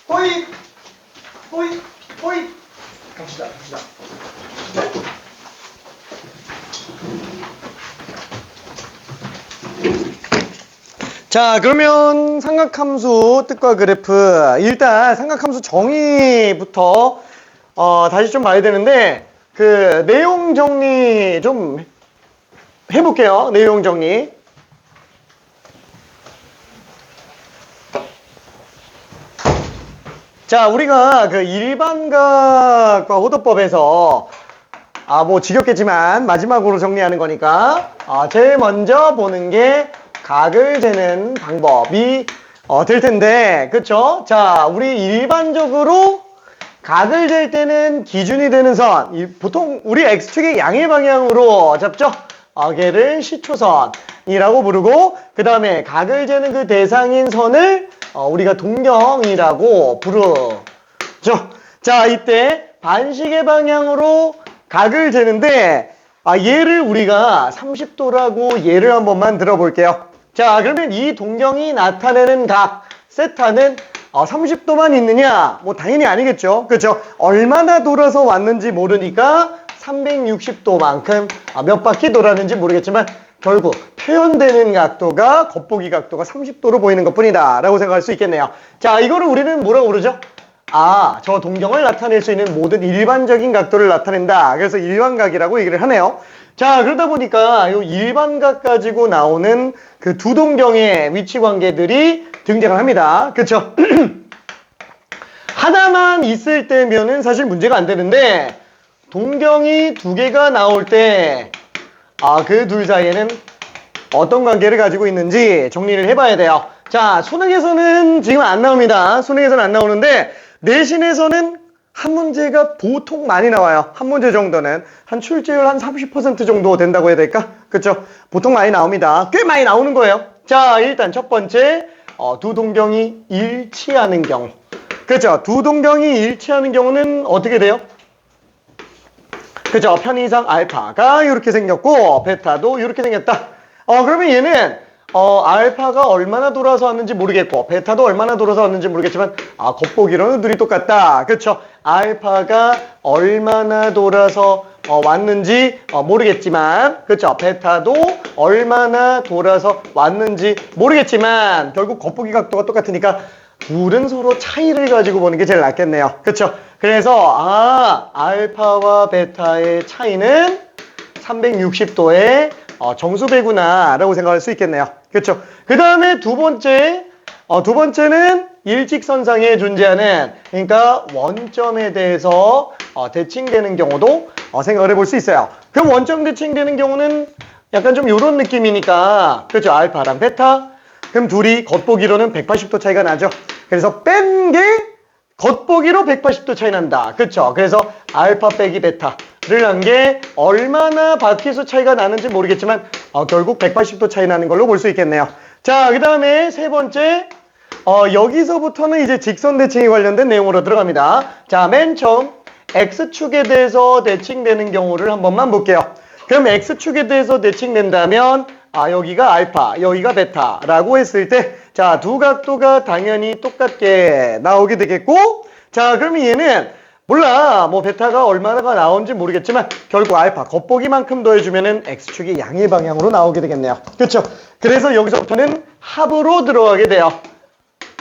호잇! 호잇! 호잇! 갑시다, 갑시다. 자, 그러면 삼각함수 뜻과 그래프. 일단 삼각함수 정의부터 다시 좀 봐야 되는데, 그 내용 정리 좀 해볼게요. 내용 정리. 자, 우리가 그 일반각과 호도법에서 뭐 지겹겠지만 마지막으로 정리하는 거니까 제일 먼저 보는 게 각을 재는 방법이 될 텐데, 그쵸? 자, 우리 일반적으로 각을 잴 때는 기준이 되는 선, 보통 우리 X축의 양의 방향으로 잡죠? 걔를 시초선이라고 부르고, 그 다음에 각을 재는 그 대상인 선을 우리가 동경이라고 부르죠. 자, 이때 반시계 방향으로 각을 재는데, 얘를 우리가 30도라고 예를 한 번만 들어볼게요. 자, 그러면 이 동경이 나타내는 각, 세타는 30도만 있느냐? 뭐 당연히 아니겠죠. 그렇죠? 얼마나 돌아서 왔는지 모르니까 360도만큼 몇 바퀴 돌았는지 모르겠지만 결국 표현되는 각도가 겉보기 각도가 30도로 보이는 것뿐이다 라고 생각할 수 있겠네요. 자, 이거를 우리는 뭐라고 부르죠? 저 동경을 나타낼 수 있는 모든 일반적인 각도를 나타낸다. 그래서 일반각이라고 얘기를 하네요. 자, 그러다 보니까 이 일반각 가지고 나오는 그 두 동경의 위치 관계들이 등장을 합니다. 그쵸? 하나만 있을 때면은 사실 문제가 안 되는데, 동경이 두 개가 나올 때, 그 둘 사이에는 어떤 관계를 가지고 있는지 정리를 해봐야 돼요. 자, 수능에서는 지금 안 나옵니다. 수능에서는 안 나오는데, 내신에서는 한 문제가 보통 많이 나와요. 한 문제 정도는. 한 출제율 한 30% 정도 된다고 해야 될까? 그쵸? 보통 많이 나옵니다. 꽤 많이 나오는 거예요. 자, 일단 첫 번째, 두 동경이 일치하는 경우. 그쵸? 두 동경이 일치하는 경우는 어떻게 돼요? 그죠? 편의상 알파가 이렇게 생겼고 베타도 이렇게 생겼다. 그러면 얘는 알파가 얼마나 돌아서 왔는지 모르겠고 베타도 얼마나 돌아서 왔는지 모르겠지만 겉보기로는 둘이 똑같다. 그쵸? 알파가 얼마나 돌아서 왔는지 모르겠지만, 그쵸? 베타도 얼마나 돌아서 왔는지 모르겠지만 결국 겉보기 각도가 똑같으니까 둘은 서로 차이를 가지고 보는 게 제일 낫겠네요. 그쵸? 그래서 알파와 베타의 차이는 360도의 정수배구나 라고 생각할 수 있겠네요. 그쵸? 그 다음에 두 번째는 일직선상에 존재하는, 그러니까 원점에 대해서 대칭되는 경우도 생각을 해볼 수 있어요. 그럼 원점 대칭되는 경우는 약간 좀 이런 느낌이니까, 그렇죠? 알파랑 베타. 그럼 둘이 겉보기로는 180도 차이가 나죠. 그래서 뺀 게 겉보기로 180도 차이 난다. 그렇죠? 그래서 알파 빼기 베타를 한 게 얼마나 바퀴수 차이가 나는지 모르겠지만 결국 180도 차이 나는 걸로 볼 수 있겠네요. 자, 그 다음에 세 번째, 여기서부터는 이제 직선 대칭에 관련된 내용으로 들어갑니다. 자, 맨 처음 X축에 대해서 대칭되는 경우를 한 번만 볼게요. 그럼 X축에 대해서 대칭된다면 여기가 알파, 여기가 베타라고 했을 때, 자, 두 각도가 당연히 똑같게 나오게 되겠고, 자, 그러면 얘는 몰라, 뭐 베타가 얼마나 나온지 모르겠지만 결국 알파 겉보기만큼 더해주면은 X축이 양의 방향으로 나오게 되겠네요. 그렇죠? 그래서 여기서부터는 합으로 들어가게 돼요.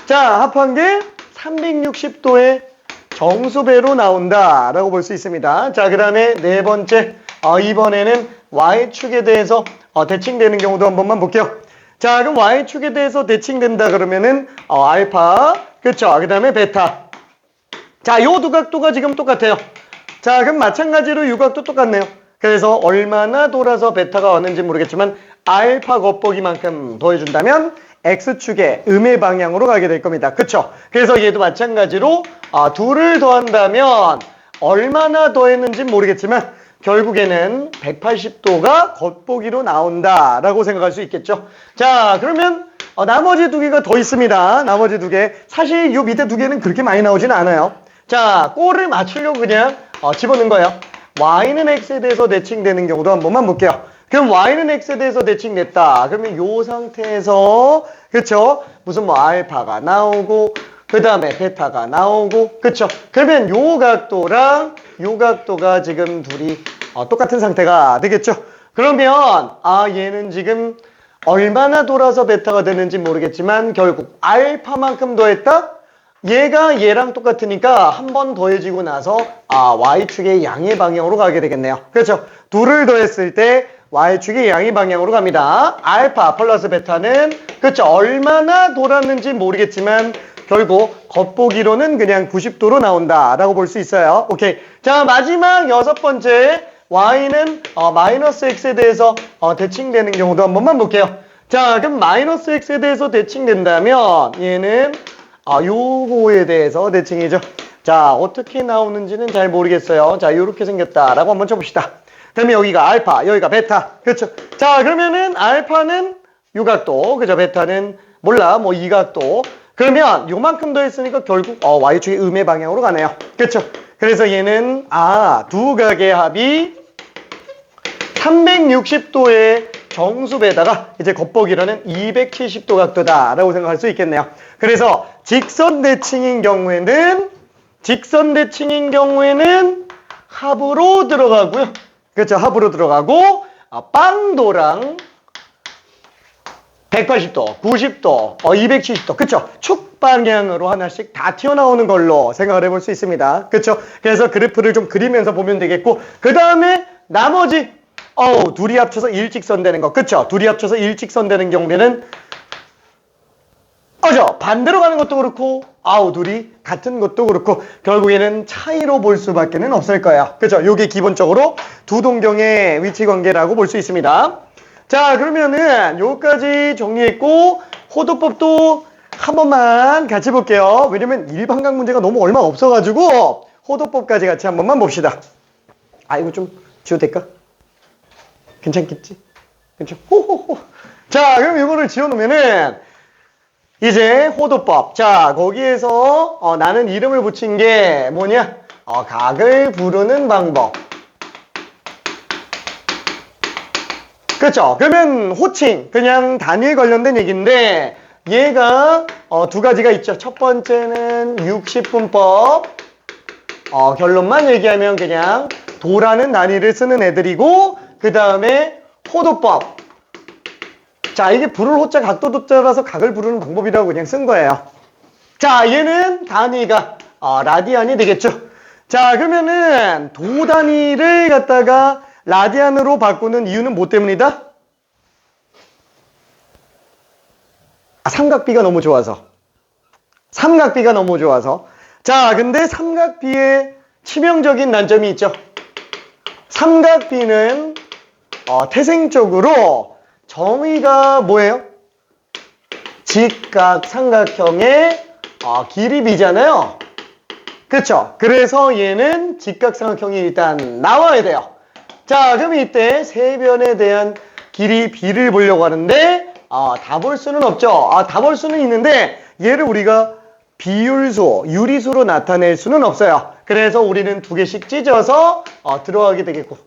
자, 합한 게 360도의 정수배로 나온다라고 볼 수 있습니다. 자, 그 다음에 네 번째, 이번에는 Y축에 대해서 대칭되는 경우도 한 번만 볼게요. 자, 그럼 Y축에 대해서 대칭된다 그러면은 알파, 그쵸? 그 다음에 베타. 자, 요 두 각도가 지금 똑같아요. 자, 그럼 마찬가지로 이 각도 똑같네요. 그래서 얼마나 돌아서 베타가 왔는지 모르겠지만 알파 겉보기만큼 더해준다면 X축의 음의 방향으로 가게 될 겁니다. 그쵸? 그래서 얘도 마찬가지로 둘을 더한다면 얼마나 더했는지 모르겠지만 결국에는 180도가 겉보기로 나온다라고 생각할 수 있겠죠. 자, 그러면 나머지 두 개가 더 있습니다. 나머지 두 개. 사실 이 밑에 두 개는 그렇게 많이 나오지는 않아요. 자, 꼴을 맞추려고 그냥 집어넣은 거예요. Y는 X에 대해서 대칭되는 경우도 한 번만 볼게요. 그럼 Y는 X에 대해서 대칭됐다. 그러면 이 상태에서, 그쵸? 무슨 뭐 알파가 나오고, 그 다음에 베타가 나오고, 그쵸? 그러면 요 각도랑 요 각도가 지금 둘이 똑같은 상태가 되겠죠? 그러면 얘는 지금 얼마나 돌아서 베타가 되는지 모르겠지만 결국 알파만큼 더했다? 얘가 얘랑 똑같으니까 한 번 더해지고 나서 y축의 양의 방향으로 가게 되겠네요. 그렇죠? 둘을 더했을 때 y축의 양의 방향으로 갑니다. 알파 플러스 베타는 그렇죠? 얼마나 돌았는지 모르겠지만 결국 겉보기로는 그냥 90도로 나온다라고 볼 수 있어요. 오케이. 자, 마지막 여섯 번째 y는 마이너스 x에 대해서 대칭되는 경우도 한 번만 볼게요. 자, 그럼 마이너스 x에 대해서 대칭된다면 얘는 요거에 대해서 대칭이죠. 자, 어떻게 나오는지는 잘 모르겠어요. 자, 요렇게 생겼다라고 한번 쳐봅시다. 그러면 여기가 알파, 여기가 베타. 그렇죠? 자, 그러면은 알파는 요 각도, 그죠? 베타는 몰라, 뭐 이 각도. 그러면 요만큼 더 했으니까 결국 y축의 음의 방향으로 가네요. 그렇죠? 그래서 얘는 두 각의 합이 360도의 정수배에다가 이제 겉보기로는 270도 각도다라고 생각할 수 있겠네요. 그래서 직선 대칭인 경우에는 합으로 들어가고요. 그렇죠? 합으로 들어가고 빵도랑 180도, 90도, 270도, 그쵸? 축 방향으로 하나씩 다 튀어나오는 걸로 생각을 해볼 수 있습니다. 그쵸? 그래서 그래프를 좀 그리면서 보면 되겠고, 그 다음에 나머지, 둘이 합쳐서 일직선 되는 거, 그쵸? 둘이 합쳐서 일직선 되는 경우에는, 반대로 가는 것도 그렇고, 둘이 같은 것도 그렇고, 결국에는 차이로 볼 수밖에 없을 거예요. 그쵸? 요게 기본적으로 두 동경의 위치 관계라고 볼 수 있습니다. 자, 그러면은 요까지 정리했고 호도법도 한 번만 같이 볼게요. 왜냐면 일반강 문제가 너무 얼마 없어가지고 호도법까지 같이 한 번만 봅시다. 이거 좀 지워도 될까? 괜찮겠지? 그렇죠? 호호호. 자, 그럼 이거를 지워놓으면은 이제 호도법. 자, 거기에서 나는 이름을 붙인 게 뭐냐? 각을 부르는 방법. 그렇죠. 그러면 호칭, 그냥 단위에 관련된 얘기인데 얘가 두 가지가 있죠. 첫 번째는 60분법. 결론만 얘기하면 그냥 도라는 단위를 쓰는 애들이고, 그 다음에 호도법. 자, 이게 부를 호자 각도 도자라서 각을 부르는 방법이라고 그냥 쓴 거예요. 자, 얘는 단위가 라디안이 되겠죠. 자, 그러면은 도 단위를 갖다가 라디안으로 바꾸는 이유는 뭐 때문이다? 삼각비가 너무 좋아서. 삼각비가 너무 좋아서. 자, 근데 삼각비의 치명적인 난점이 있죠. 삼각비는 태생적으로 정의가 뭐예요? 직각삼각형의 길이비잖아요. 그렇죠? 그래서 얘는 직각삼각형이 일단 나와야 돼요. 자, 그럼 이때 세변에 대한 길이 b를 보려고 하는데 다 볼 수는 없죠. 다 볼 수는 있는데 얘를 우리가 비율수, 유리수로 나타낼 수는 없어요. 그래서 우리는 두 개씩 찢어서 들어가게 되겠고,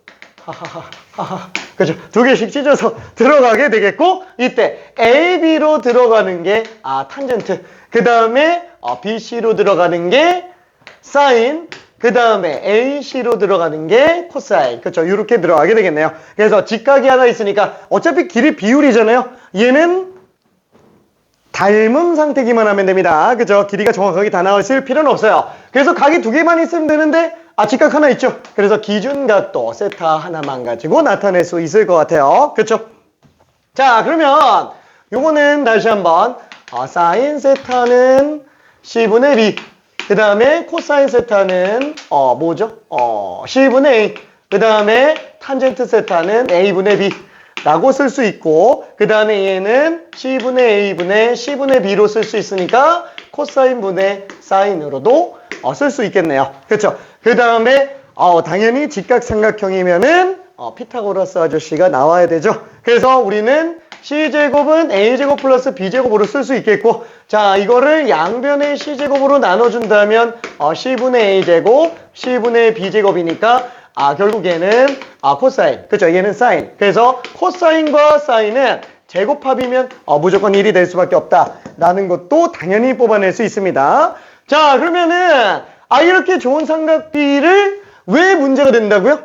그죠? 두 개씩 찢어서 들어가게 되겠고, 이때 AB로 들어가는 게 탄젠트, 그 다음에 BC로 들어가는 게 사인, 그 다음에 AC로 들어가는 게 코사인. 그렇죠? 이렇게 들어가게 되겠네요. 그래서 직각이 하나 있으니까 어차피 길이 비율이잖아요. 얘는 닮은 상태기만 하면 됩니다. 그죠? 길이가 정확하게 다 나와 있을 필요는 없어요. 그래서 각이 두 개만 있으면 되는데 직각 하나 있죠. 그래서 기준각도 세타 하나만 가지고 나타낼 수 있을 것 같아요. 그렇죠? 자, 그러면 요거는 다시 한번 사인 세타는 C분의 B, 그 다음에 코사인 세타는 뭐죠? C분의 A, 그 다음에 탄젠트 세타는 A분의 B 라고 쓸 수 있고, 그 다음에 얘는 C분의 A분의 C분의 B로 쓸 수 있으니까 코사인분의 사인으로도 쓸 수 있겠네요. 그렇죠? 그 다음에 당연히 직각삼각형이면은 피타고라스 아저씨가 나와야 되죠. 그래서 우리는 C제곱은 A제곱 플러스 B제곱으로 쓸 수 있겠고, 자, 이거를 양변의 C제곱으로 나눠준다면 C분의 A제곱, C분의 B제곱이니까 결국 얘는 코사인, 그렇죠? 얘는 사인. 그래서 코사인과 사인은 제곱합이면 무조건 1이 될 수밖에 없다라는 것도 당연히 뽑아낼 수 있습니다. 자, 그러면은 이렇게 좋은 삼각비를 왜 문제가 된다고요?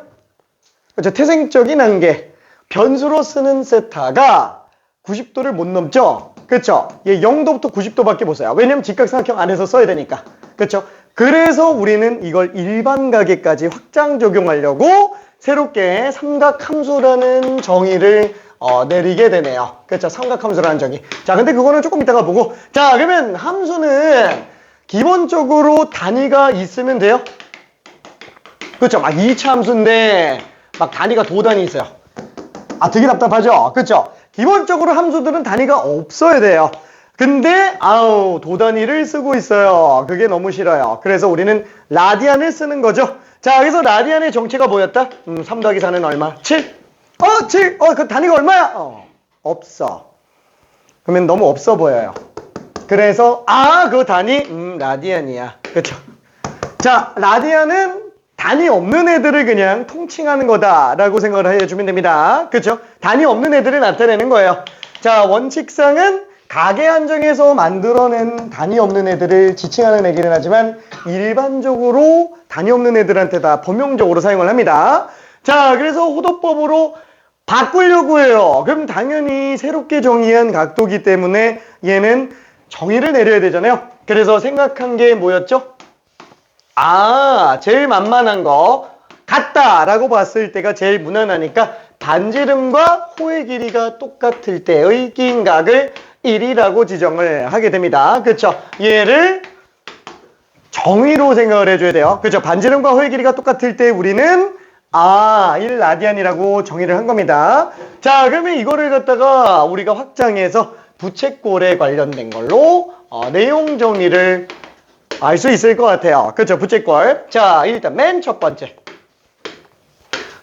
그렇죠. 태생적인 한계. 변수로 쓰는 세타가 90도를 못 넘죠? 그렇죠. 얘 0도부터 90도밖에 못 써요. 왜냐면 직각삼각형 안에서 써야 되니까. 그렇죠. 그래서 우리는 이걸 일반각에까지 확장 적용하려고 새롭게 삼각함수라는 정의를 내리게 되네요. 그렇죠. 삼각함수라는 정의. 자, 근데 그거는 조금 이따가 보고. 자, 그러면 함수는 기본적으로 단위가 있으면 돼요. 그렇죠. 막 2차 함수인데 막 단위가 도단위 있어요. 되게 답답하죠? 그렇죠. 기본적으로 함수들은 단위가 없어야 돼요. 근데 도단위를 쓰고 있어요. 그게 너무 싫어요. 그래서 우리는 라디안을 쓰는 거죠. 자, 그래서 라디안의 정체가 뭐였다? 3 더하기 4는 얼마? 7? 7! 그 단위가 얼마야? 없어. 그러면 너무 없어 보여요. 그래서 그 단위? 라디안이야. 그렇죠. 자, 라디안은 단위 없는 애들을 그냥 통칭하는 거다라고 생각을 해주면 됩니다. 그렇죠? 단위 없는 애들을 나타내는 거예요. 자, 원칙상은 가계 한정에서 만들어낸 단위 없는 애들을 지칭하는 애기는 하지만 일반적으로 단위 없는 애들한테 다 범용적으로 사용을 합니다. 자, 그래서 호도법으로 바꾸려고 해요. 그럼 당연히 새롭게 정의한 각도기 때문에 얘는 정의를 내려야 되잖아요. 그래서 생각한 게 뭐였죠? 제일 만만한 거 같다라고 봤을 때가 제일 무난하니까 반지름과 호의 길이가 똑같을 때의 끼인각을 1이라고 지정을 하게 됩니다. 그렇죠? 얘를 정의로 생각을 해줘야 돼요. 그렇죠? 반지름과 호의 길이가 똑같을 때 우리는 1라디안이라고 정의를 한 겁니다. 자, 그러면 이거를 갖다가 우리가 확장해서 부채꼴에 관련된 걸로 내용 정의를 알 수 있을 것 같아요. 그렇죠? 부채꼴. 자, 일단 맨 첫 번째.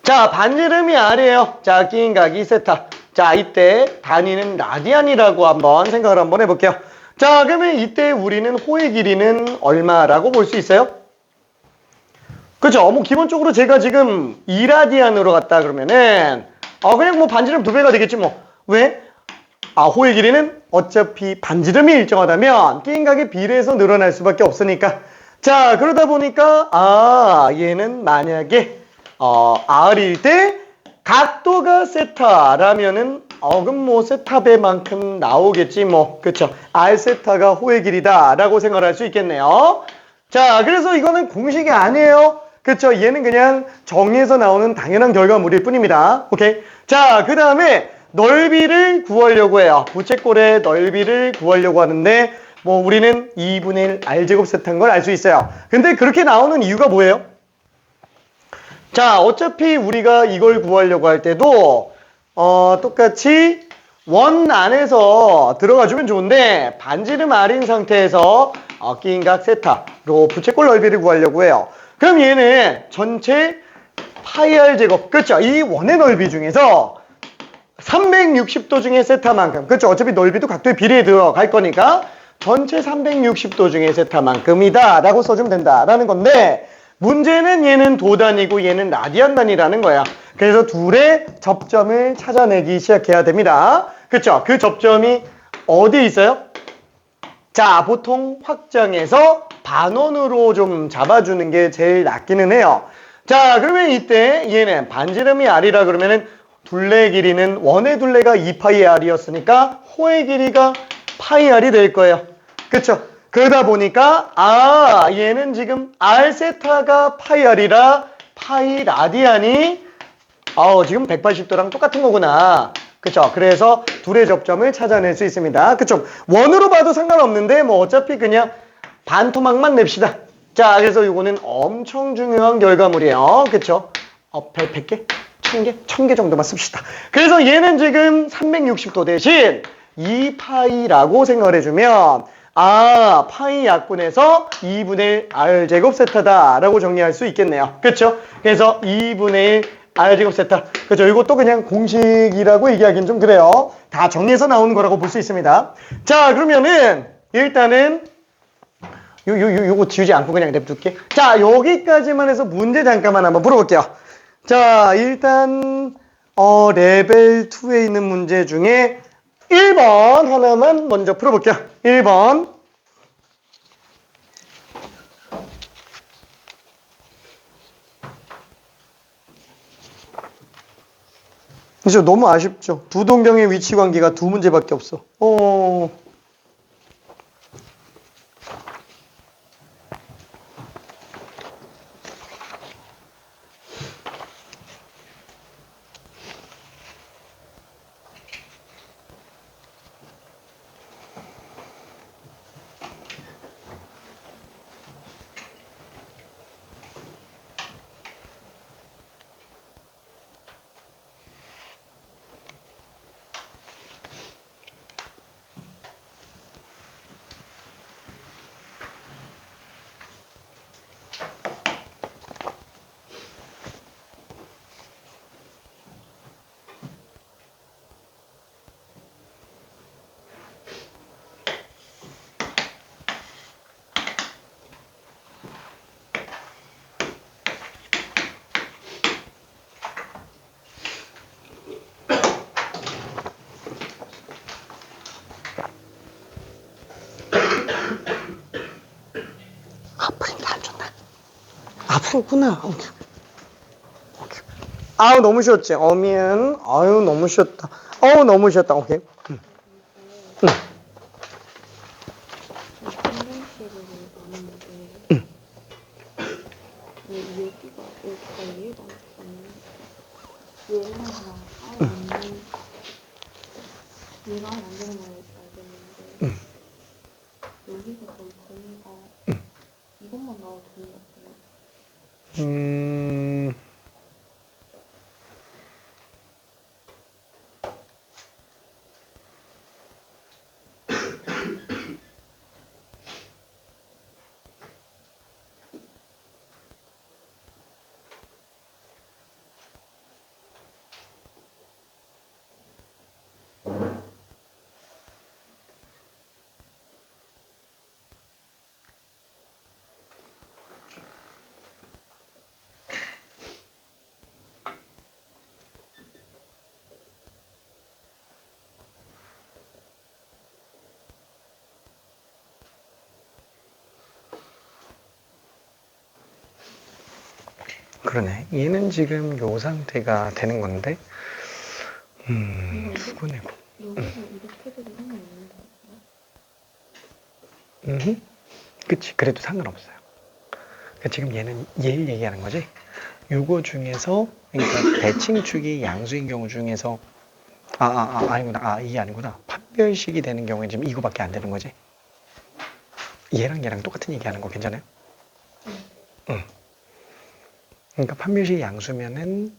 자, 반지름이 R이에요. 자, 끼인각이 세타. 자, 이때 단위는 라디안이라고 한번 생각을 한번 해볼게요. 자, 그러면 이때 우리는 호의 길이는 얼마라고 볼 수 있어요? 그죠? 기본적으로 제가 지금 2라디안으로 갔다 그러면은 그냥 반지름 2배가 되겠지 뭐. 왜? 호의 길이는 어차피 반지름이 일정하다면 끼인각에 비례해서 늘어날 수밖에 없으니까. 자, 그러다 보니까 얘는 만약에 R일 때 각도가 세타라면은 그럼 세타배만큼 나오겠지 뭐. 그쵸? R 세타가 호의 길이다라고 생각할 수 있겠네요. 자, 그래서 이거는 공식이 아니에요. 그쵸? 얘는 그냥 정의에서 나오는 당연한 결과물일 뿐입니다. 오케이? 자, 그 다음에 넓이를 구하려고 해요. 부채꼴의 넓이를 구하려고 하는데 우리는 2분의 1 R제곱 세타인 걸 알 수 있어요. 근데 그렇게 나오는 이유가 뭐예요? 자, 어차피 우리가 이걸 구하려고 할 때도 똑같이 원 안에서 들어가주면 좋은데 반지름 R인 상태에서 끼인각 세타로 부채꼴 넓이를 구하려고 해요. 그럼 얘는 전체 파이 R 제곱, 그렇죠? 이 원의 넓이 중에서 360도 중에 세타만큼, 그렇죠? 어차피 넓이도 각도의 비례에 들어갈 거니까 전체 360도 중에 세타만큼이다 라고 써주면 된다라는 건데 문제는 얘는 도단위고 얘는 라디안 단위라는 거야. 그래서 둘의 접점을 찾아내기 시작해야 됩니다. 그렇죠? 그 접점이 어디에 있어요? 자, 보통 확장해서 반원으로 좀 잡아주는 게 제일 낫기는 해요. 자, 그러면 이때 얘는 반지름이 R이라 그러면은 둘레 길이는 원의 둘레가 2파이 R이었으니까 호의 길이가 파이 R이 될 거예요. 그쵸? 그러다 보니까 얘는 지금 R 세타가 파이 R이라 파이 라디안이 지금 180도랑 똑같은 거구나. 그쵸? 그래서 둘의 접점을 찾아낼 수 있습니다. 그쵸? 원으로 봐도 상관없는데 어차피 그냥 반토막만 냅시다. 자, 그래서 이거는 엄청 중요한 결과물이에요. 그쵸? 100개? 1000개? 1000개 정도만 씁시다. 그래서 얘는 지금 360도 대신 2파이라고 생각을 해주면 파이 약분해서 2분의 1 R제곱 세타다라고 정리할 수 있겠네요. 그쵸? 그래서 2분의 1 R제곱 세타. 그쵸? 이것도 그냥 공식이라고 얘기하기는 좀 그래요. 다 정리해서 나오는 거라고 볼 수 있습니다. 자, 그러면은 일단은 요거 지우지 않고 그냥 냅둘게. 자, 여기까지만 해서 문제 잠깐만 한번 풀어볼게요. 자, 일단 레벨 2에 있는 문제 중에 1번 하나만 먼저 풀어볼게요. 1번. 그죠? 너무 아쉽죠? 두 동경의 위치 관계가 두 문제밖에 없어. 아프니까 안 좋나? 아프구나. 오케이. 아우, 너무 쉬웠지? 미안. 아유, 너무 쉬웠다. 너무 쉬웠다. 오케이. 응. 응. 여기가 이해가 안 돼. 얘랑 아예 안 돼. 얘가 아예 안 되는 걸 알겠는데 여기서 거의 거리가 이것만 나와도 되는 것 같아요. 그러네. 얘는 지금 요 상태가 되는 건데, 두근해고. 여기서 이렇게 돼도 상관없는 거 그치. 그래도 상관없어요. 그러니까 지금 얘는 얘를 얘기하는 거지. 요거 중에서, 그러니까 대칭축이 양수인 경우 중에서, 아니구나. 이게 아니구나. 판별식이 되는 경우에 지금 이거밖에 안 되는 거지. 얘랑 똑같은 얘기하는 거 괜찮아요? 응. 그러니까 판별식이 양수면은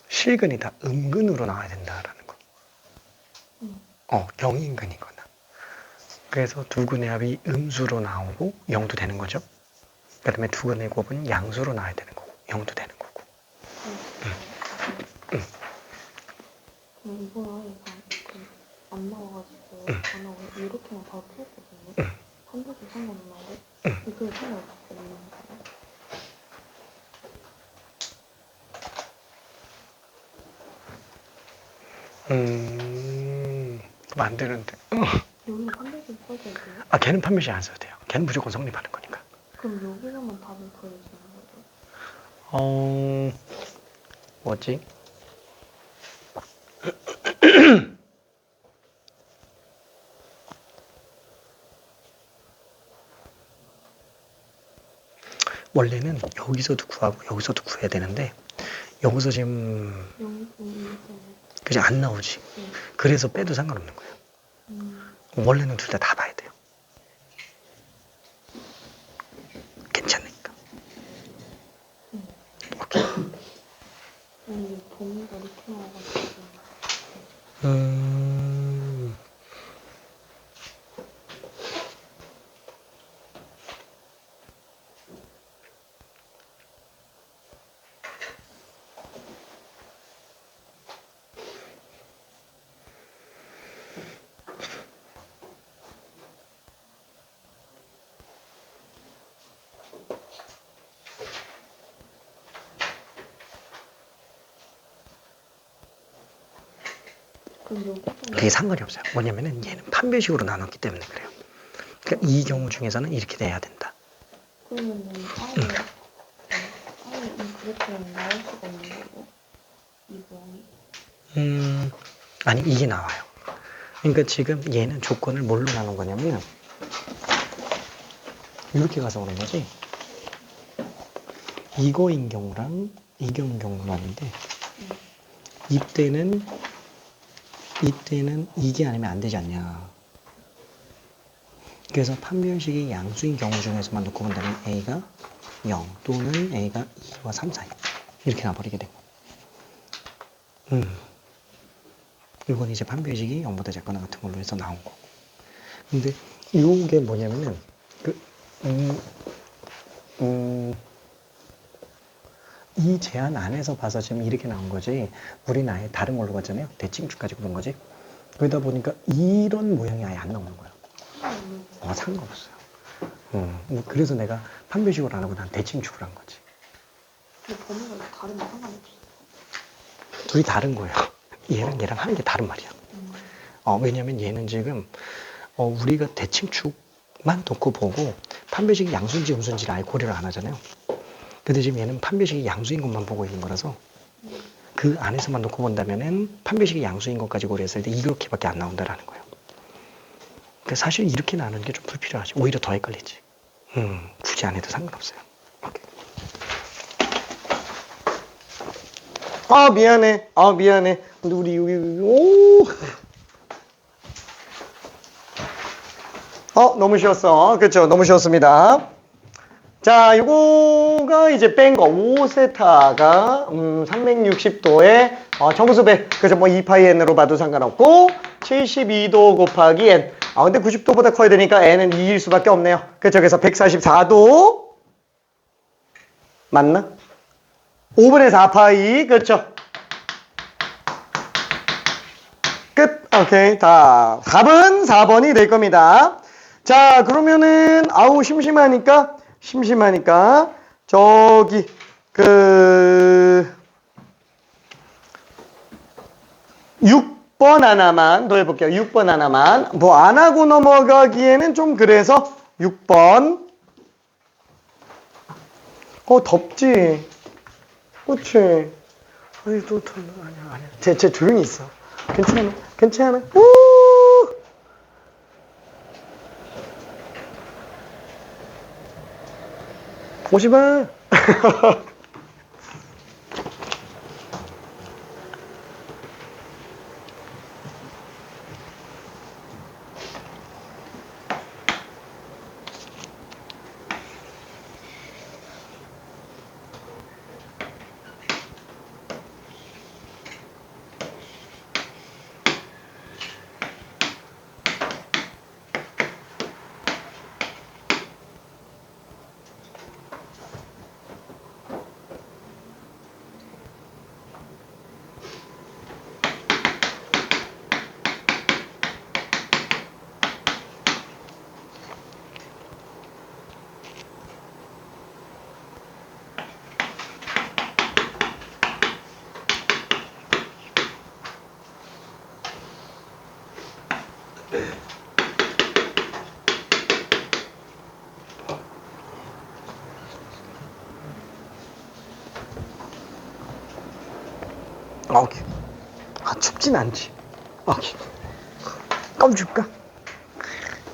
실근이 다 음근으로 나와야 된다라는 거. 경인근이거나. 그래서 두근의 합이 음수로 나오고 0도 되는 거죠. 그 다음에 두근의 곱은 양수로 나와야 되는 거고 0도 되는 거고. 이걸 아예 안 나와가지고 안 나오고 이렇게만 바로 풀었거든요. 한 번도 상관없나요? 그게 상관없는 거예요? 그럼 안 되는데. 여기는 판별식 써야 돼요? 걔는 판별식 안 써도 돼요. 걔는 무조건 성립하는 거니까. 그럼 여기서만 답을 보여주는 거죠? 뭐지? 원래는 여기서도 구하고 여기서도 구해야 되는데 여기서 지금 그지 안 나오지. 그래서 빼도 상관없는 거예요. 원래는 둘 다 봐야 돼요. 괜찮으니까. 오케이. 범위가 이렇게 나와가지고 그럼 여기서 그게 상관이 없어요. 뭐냐면은 얘는 판별식으로 나눴기 때문에 그래요. 그러니까 이 경우 중에서는 이렇게 돼야 된다. 그러면은 아예 이 그래프는 나올 수가 없는 거고 이 모양이. 아니 이게 나와요. 그러니까 지금 얘는 조건을 뭘로 나눈 거냐면 이렇게 가서 오는 거지. 이거인 경우랑 이거인 경우가 아닌데 이때는 이게 아니면 안 되지 않냐. 그래서 판별식이 양수인 경우 중에서만 놓고 본다면 A가 0 또는 A가 2와 3 사이 이렇게 나버리게 되고 이건 이제 판별식이 0보다 작거나 같은 걸로 해서 나온 거고. 근데 이게 뭐냐면은 이 제한 안에서 봐서 지금 이렇게 나온 거지 우리는 아예 다른 걸로 봤잖아요. 대칭축까지 그런 거지. 그러다 보니까 이런 모양이 아예 안 나오는 거야. 상관없어요. 뭐 그래서 내가 판별식으로 안 하고 난 대칭축을 한 거지. 근데 범위가 다르면 상관없어. 둘이 다른 거예요. 얘랑 하는 게 다른 말이야. 왜냐면 얘는 지금 우리가 대칭축만 놓고 보고 판별식이 양수인지 음수인지를 아예 고려를 안 하잖아요. 근데 지금 얘는 판별식이 양수인 것만 보고 있는 거라서 그 안에서만 놓고 본다면은 판별식이 양수인 것까지 고려했을 때 이렇게밖에 안 나온다라는 거예요. 그러니까 사실 이렇게 나누는 게 좀 불필요하지. 오히려 더 헷갈리지. 굳이 안 해도 상관없어요. 오케이. 미안해. 근데 우리 여기 너무 쉬웠어. 그렇죠. 너무 쉬웠습니다. 자, 이거가 이제 뺀 거. 5세타가 360도의 정수배. 그래서 뭐 2파이 n으로 봐도 상관없고 72도 곱하기 n. 근데 90도보다 커야 되니까 n은 2일 수밖에 없네요. 그렇죠. 그래서 144도 맞나? 5분의 4파이. 그렇죠. 끝. 오케이. 다 답은 4번이 될 겁니다. 자, 그러면은 심심하니까 저기 6번 하나만 더 해볼게요. 6번 하나만. 뭐 안 하고 넘어가기에는 좀 그래서 6번. 덥지. 그치. 아니 또 아니야. 쟤 조용히 있어. 괜찮아. 오지 마. 오케이. 춥진 않지. 오케이. 껌 줄까?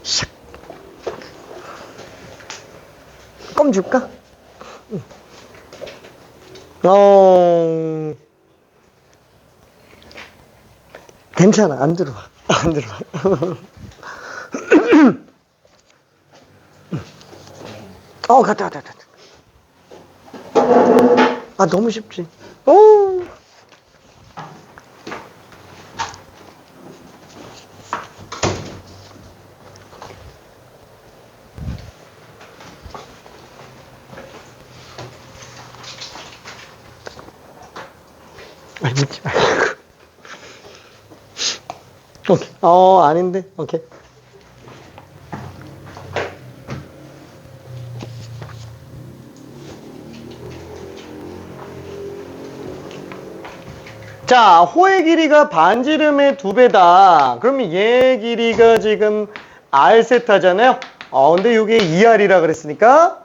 샥. 껌 줄까? 괜찮아. 안 들어와. 갔다. 너무 쉽지. 묻지 말고. 오케이. 아닌데. 오케이. 자, 호의 길이가 반지름의 2배다. 그러면 얘 길이가 지금 R 세타잖아요. 근데 이게 2R이라 그랬으니까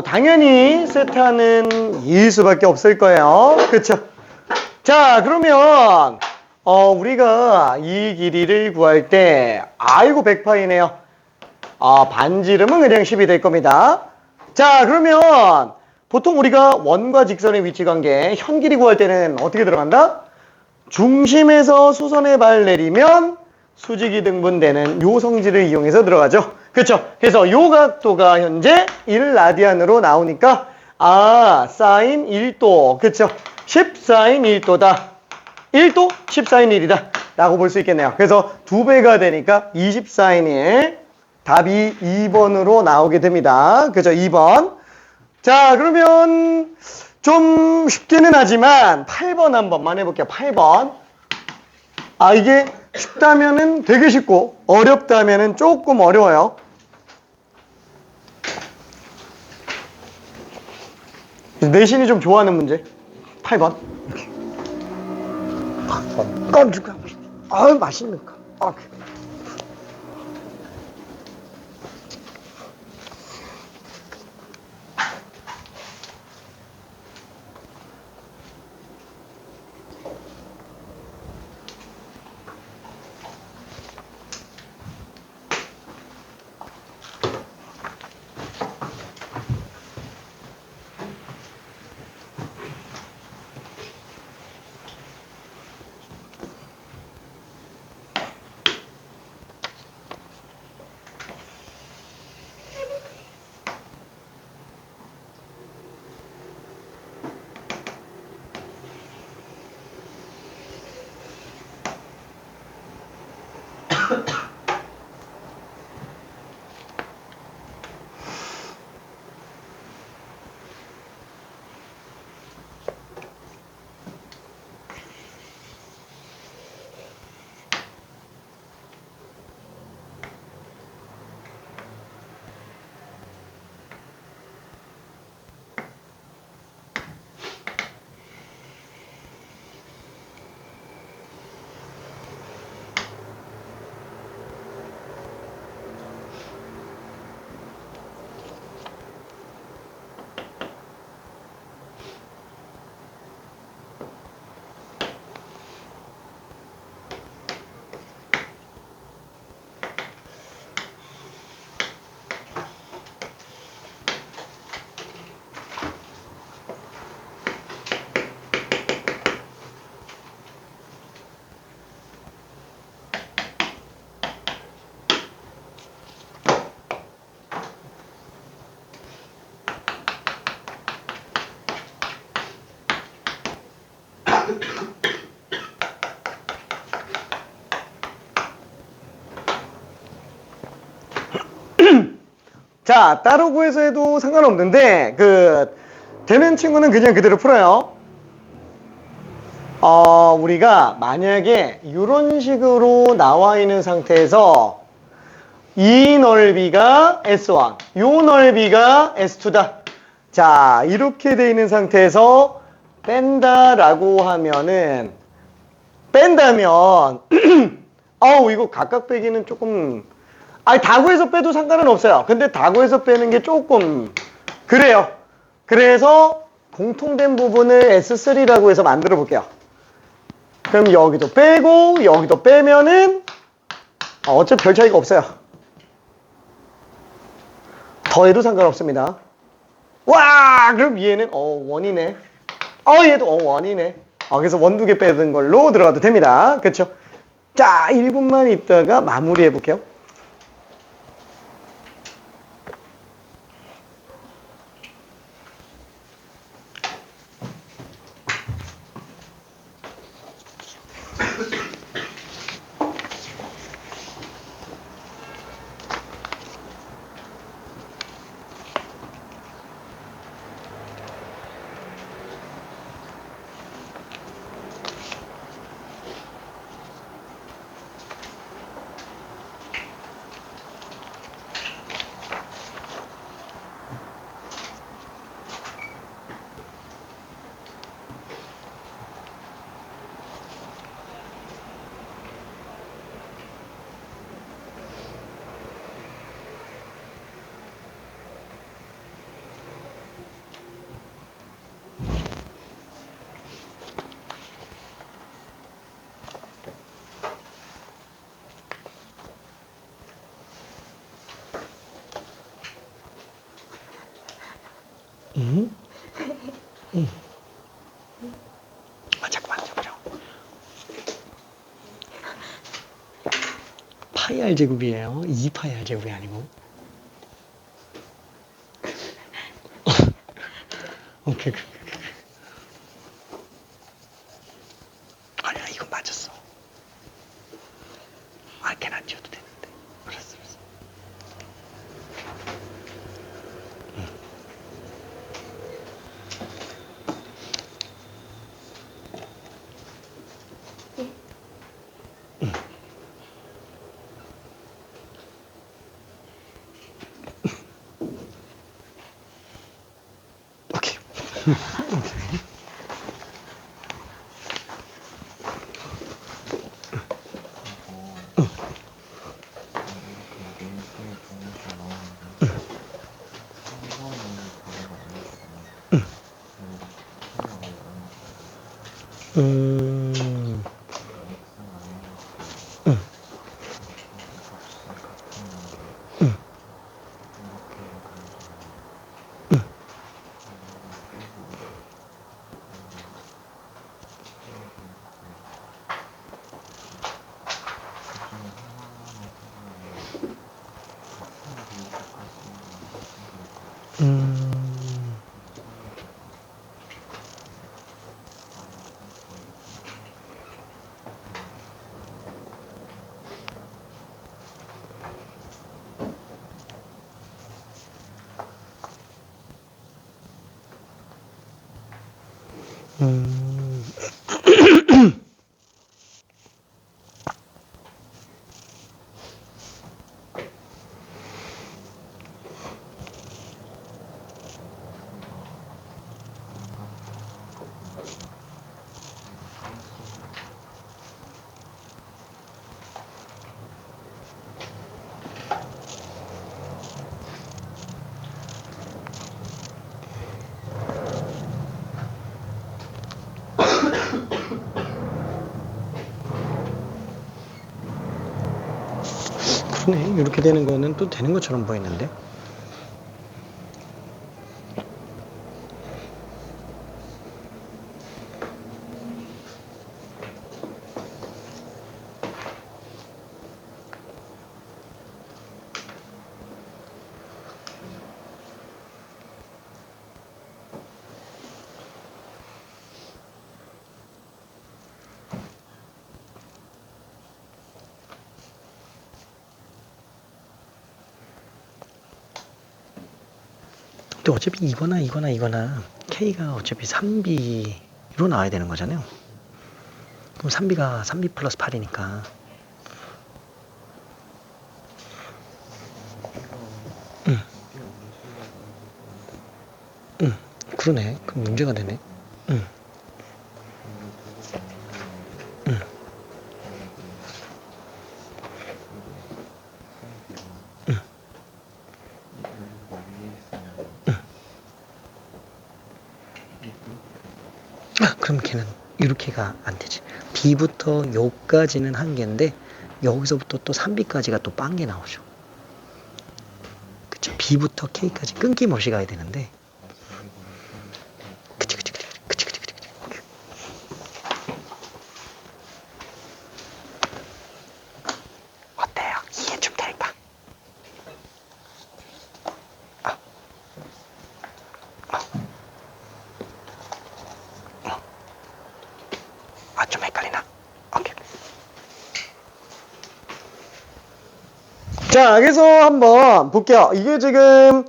당연히 세타는 2일 수밖에 없을 거예요. 그쵸? 자, 그러면 우리가 이 길이를 구할 때 아이고 100파이네요. 반지름은 그냥 10이 될 겁니다. 자, 그러면 보통 우리가 원과 직선의 위치 관계 현 길이 구할 때는 어떻게 들어간다? 중심에서 수선의 발 내리면 수직이 등분되는 요 성질을 이용해서 들어가죠. 그쵸? 그래서 요 각도가 현재 1라디안으로 나오니까 사인 1도. 그쵸? 10 사인 1도다. 1도 10 사인 1이다. 라고 볼 수 있겠네요. 그래서 2배가 되니까 20 사인 1. 답이 2번으로 나오게 됩니다. 그죠? 2번. 자, 그러면 좀 쉽기는 하지만 8번 한 번만 해볼게요. 8번. 이게 쉽다면은 되게 쉽고 어렵다면은 조금 어려워요. 내신이 좀 좋아하는 문제. 8번. 맛있는 거. 자, 따로 구해서 해도 상관없는데 되는 친구는 그냥 그대로 풀어요. 우리가 만약에 이런 식으로 나와 있는 상태에서 이 넓이가 S1, 요 넓이가 S2다. 자, 이렇게 돼 있는 상태에서 뺀다라고 하면은 뺀다면 이거 각각 빼기는 조금 다구에서 빼도 상관은 없어요. 근데 다구에서 빼는 게 조금 그래요. 그래서 공통된 부분을 S3라고 해서 만들어 볼게요. 그럼 여기도 빼고 여기도 빼면은 어차피 별 차이가 없어요. 더해도 상관없습니다. 와, 그럼 얘는 원이네. 얘도 원이네. 그래서 원 2개 빼는 걸로 들어가도 됩니다. 그쵸? 자, 1분만 있다가 마무리해 볼게요. 잠깐만 해보자. 파이 r 제곱이에요. 2파이 r 제곱이 아니고. 오케이. 아니야, 이건 맞았어. 걔는 안 지워도 되는데. 알았어. 오케이. 그러네. 이렇게 되는 거는 또 되는 것처럼 보이는데. 또 어차피 이거나 K가 어차피 3B로 나와야 되는 거잖아요. 그럼 3B가 3B 플러스 8이니까. 그러네. 그럼 문제가 되네. 그럼 걔는 이렇게가 안 되지. B부터 요까지는 한 개인데 여기서부터 또 3B까지가 또 빵개 나오죠. 그쵸? B부터 K까지 끊김없이 가야 되는데. 그치. 어때요? 이해 좀 될까? 좀 헷갈리나? 오케이. 자, 그래서 한번 볼게요. 이게 지금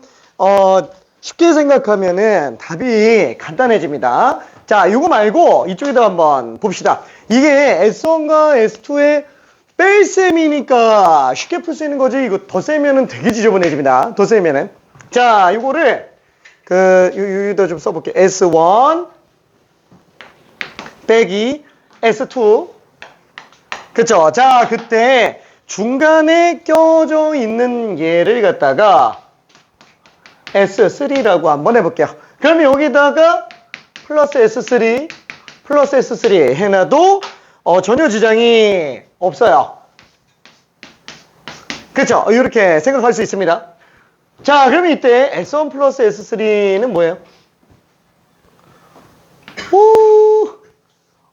쉽게 생각하면은 답이 간단해집니다. 자, 이거 말고 이쪽에다 한번 봅시다. 이게 S1과 S2의 뺄셈이니까 쉽게 풀 수 있는 거지. 이거 더 세면은 되게 지저분해집니다. 더 세면은. 자, 이거를 여기다 좀 써볼게요. S1 빼기 S2. 그쵸? 자, 그때 중간에 껴져 있는 얘를 갖다가 S3라고 한번 해볼게요. 그러면 여기다가 플러스 S3 해놔도 전혀 지장이 없어요. 그쵸? 이렇게 생각할 수 있습니다. 자, 그러면 이때 S1 플러스 S3는 뭐예요?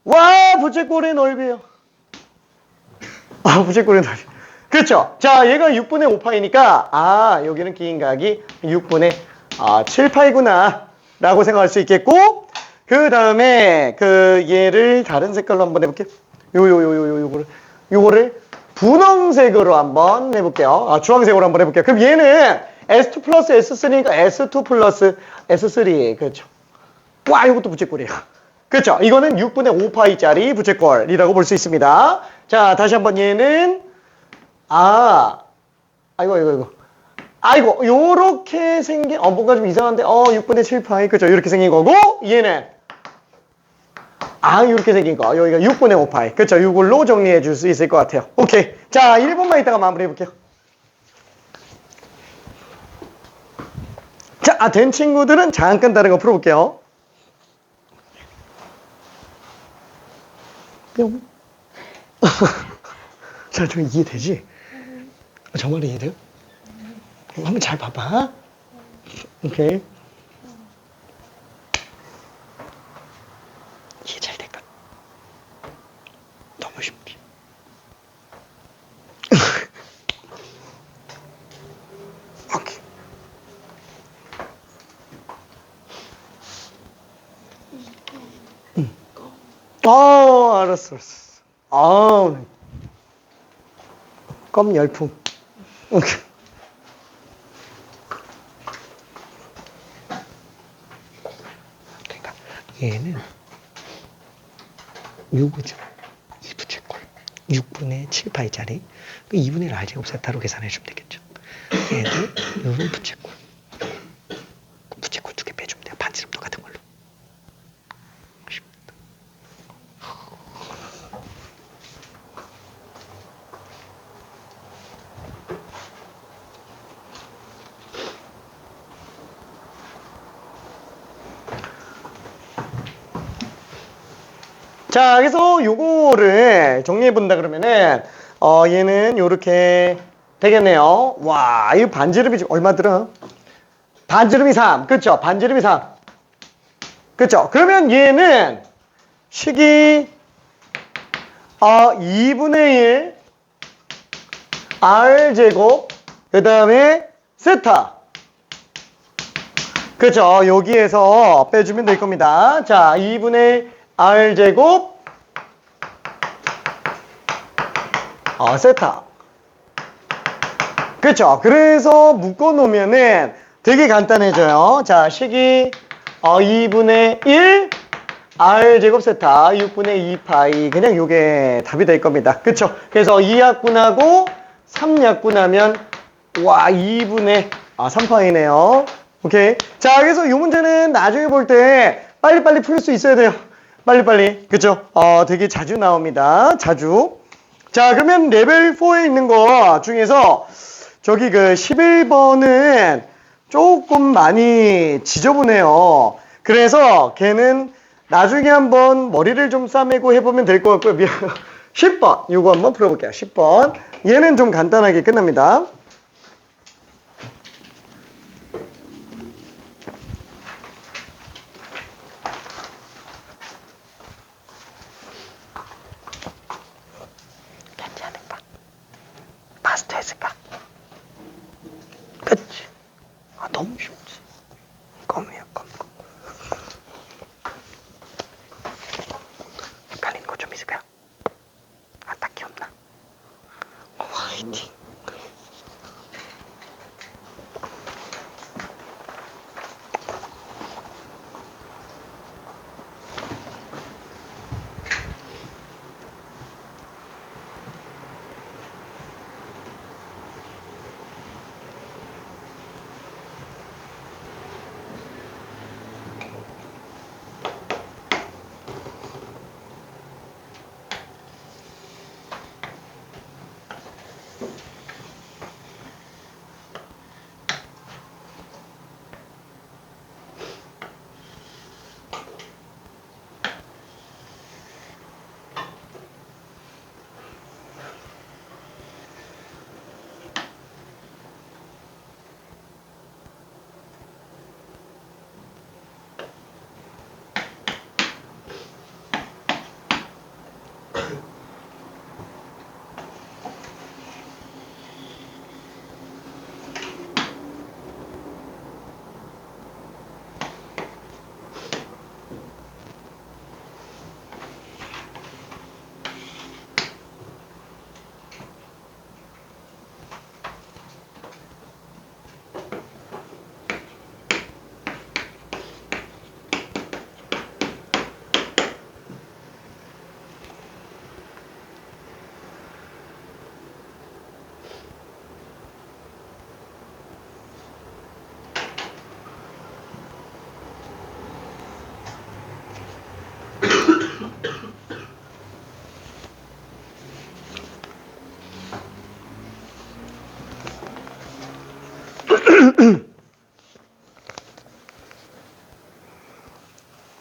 와, 부채꼴의 넓이요. 아, 부채꼴의 넓이. 그렇죠. 자, 얘가 6분의 5파이니까 여기는 긴 각이 6분의 7파이구나 라고 생각할 수 있겠고, 그 다음에 얘를 다른 색깔로 한번 해볼게요. 요거를 분홍색으로 한번 해볼게요. 주황색으로 한번 해볼게요. 그럼 얘는 S2 플러스 S3니까 S2 플러스 S3. 그렇죠. 와, 이것도 부채꼴이에요. 그렇죠. 이거는 6분의 5파이짜리 부채꼴이라고 볼 수 있습니다. 자, 다시 한번 얘는 아이고, 요렇게 생긴, 뭔가 좀 이상한데, 6분의 7파이. 그죠? 요렇게 생긴 거고, 얘는, 요렇게 생긴 거. 여기가 6분의 5파이. 그죠? 이걸로 정리해 줄 수 있을 것 같아요. 오케이. 자, 1분만 있다가 마무리해 볼게요. 자, 된 친구들은 잠깐 다른 거 풀어볼게요. 뿅. 자, 좀 이해되지? 정말 이해돼요? 한번 잘 봐봐. 오케이. 이해 잘 될까? 너무 쉽지. 오케이. 알았어. 껌 열풍. 오케이. 그러니까 얘는 요거죠. 2부채꼴. 6분의 7파이짜리. 2분의 r 제곱 세타로 계산해 주면 되겠죠. 얘도 요런 부채꼴. 부채꼴 2개 빼주면 돼요. 반지름도 같은 걸로. 자, 그래서 요거를 정리해 본다 그러면은 얘는 요렇게 되겠네요. 와, 이 반지름이 지금 얼마 들어? 반지름이 3. 그쵸? 반지름이 3. 그쵸? 그러면 얘는 식이 2분의 1 r 제곱 그 다음에 세타. 그쵸? 여기에서 빼주면 될 겁니다. 자, 2분의 r 제곱 세타. 그쵸? 그래서 묶어 놓으면은 되게 간단해져요. 자, 식이 2분의 1 r 제곱 세타 6분의 2파이. 그냥 요게 답이 될 겁니다. 그쵸? 그래서 2약분하고 3약분하면 2분의 3파이네요. 오케이. 자, 그래서 요 문제는 나중에 볼 때 빨리빨리 풀 수 있어야 돼요. 빨리빨리. 그쵸? 되게 자주 나옵니다. 자주. 자, 그러면 레벨 4에 있는 거 중에서 저기 11번은 조금 많이 지저분해요. 그래서 걔는 나중에 한번 머리를 좀 싸매고 해보면 될 것 같고요. 10번. 요거 한번 풀어볼게요. 10번. 얘는 좀 간단하게 끝납니다. 괜찮을까? 파스트했을까? 그치? 너무 쉽지. 껌이야, 껌. 헷갈리는 거 좀 있을까요? 딱히 없나? 화이팅.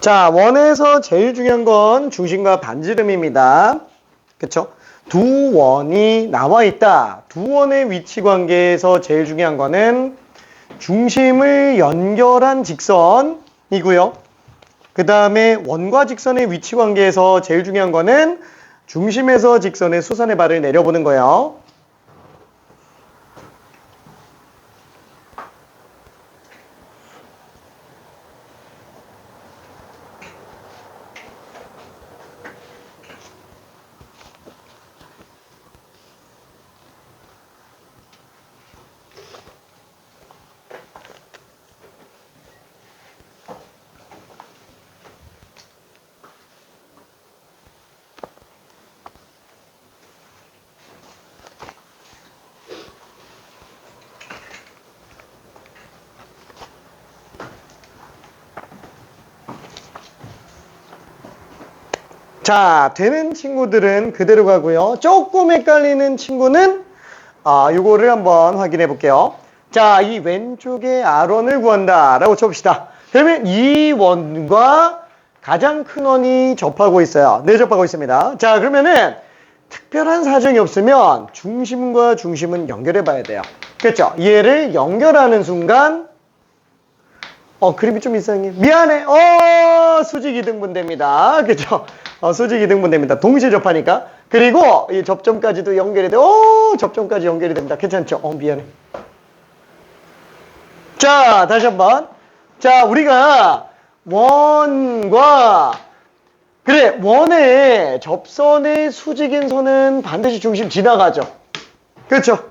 자, 원에서 제일 중요한 건 중심과 반지름입니다. 그쵸? 두 원이 나와 있다. 두 원의 위치 관계에서 제일 중요한 거는 중심을 연결한 직선이고요. 그 다음에 원과 직선의 위치 관계에서 제일 중요한 거는 중심에서 직선의 수선의 발을 내려보는 거예요. 자, 되는 친구들은 그대로 가고요. 조금 헷갈리는 친구는 요거를 한번 확인해 볼게요. 자, 이 왼쪽에 R1을 구한다 라고 쳐봅시다. 그러면 이 원과 가장 큰 원이 접하고 있어요. 네, 접하고 있습니다. 자, 그러면은 특별한 사정이 없으면 중심과 중심은 연결해 봐야 돼요. 그렇죠? 얘를 연결하는 순간 그림이 좀 이상해. 미안해. 수직 이등분됩니다. 그렇죠? 수직 이등분됩니다. 동시에 접하니까. 그리고 이 접점까지도 연결이 돼. 접점까지 연결이 됩니다. 괜찮죠? 미안해. 자, 다시 한번. 자, 우리가 원과 원의 접선의 수직인 선은 반드시 중심 지나가죠. 그렇죠?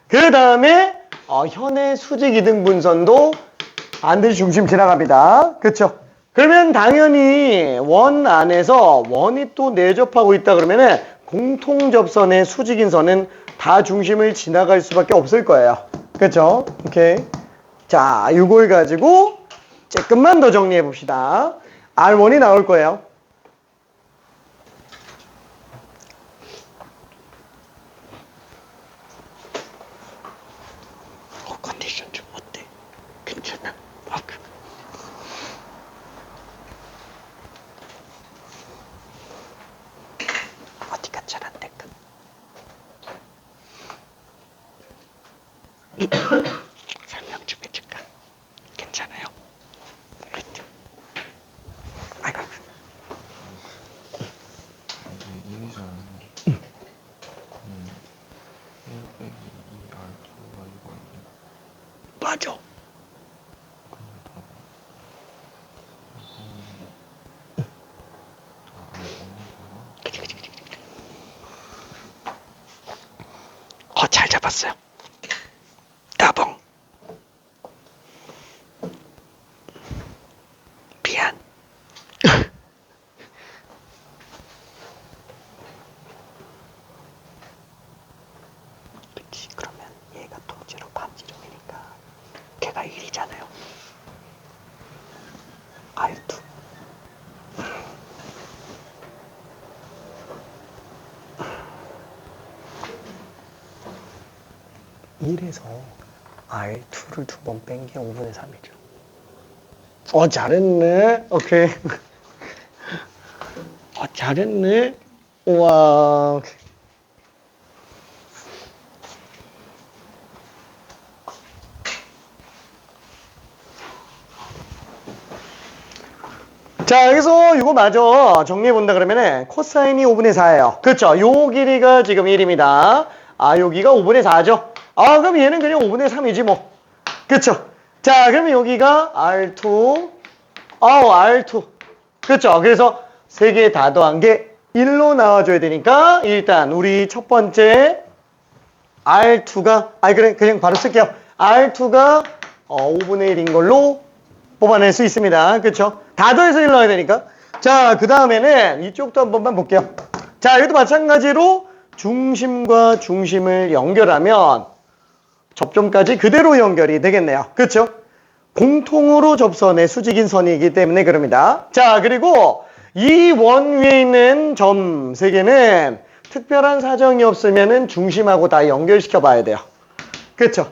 그 다음에 현의 수직 이등분선도 반드시 중심 지나갑니다. 그렇죠? 그러면 당연히 원 안에서 원이 또 내접하고 있다 그러면은 공통접선의 수직인 선은 다 중심을 지나갈 수밖에 없을 거예요. 그렇죠? 오케이. 자, 이걸 가지고 조금만 더 정리해 봅시다. R1이 나올 거예요. 컨디션 좀 어때? 괜찮아? 어디가 잘 안 될까? 설명 좀 해줄까? 괜찮아요? 아이고. 이미선 1 빼기 2R2가 이거 아니야? 맞아. 잘 잡았어요. 따봉. 미안. 그치, 그러면 얘가 통째로 반지름이니까 걔가 1이잖아요. R2. (1에서) R2를 두 번 뺀 게 5분의 3이죠. 잘했네. 오케이. 잘했네. 우와. 자, 여기서 이거 마저 정리해 본다 그러면은 코사인이 5분의 4예요. 그렇죠? 요 길이가 지금 1입니다. 여기가 5분의 4죠. 그럼 얘는 그냥 5분의 3이지 뭐. 그렇죠? 자, 그러면 여기가 R2. R2. 그렇죠? 그래서 세 개 다 더한 게 1로 나와줘야 되니까 일단 우리 첫 번째 R2가 그래 그냥 바로 쓸게요. R2가 5분의 1인 걸로 뽑아낼 수 있습니다. 그렇죠? 다 더해서 1 넣어야 되니까. 자, 그 다음에는 이쪽도 한 번만 볼게요. 자, 여기도 마찬가지로 중심과 중심을 연결하면 접점까지 그대로 연결이 되겠네요. 그렇죠? 공통으로 접선의 수직인 선이기 때문에 그럽니다. 자, 그리고 이 원 위에 있는 점 3개는 특별한 사정이 없으면은 중심하고 다 연결시켜 봐야 돼요. 그렇죠?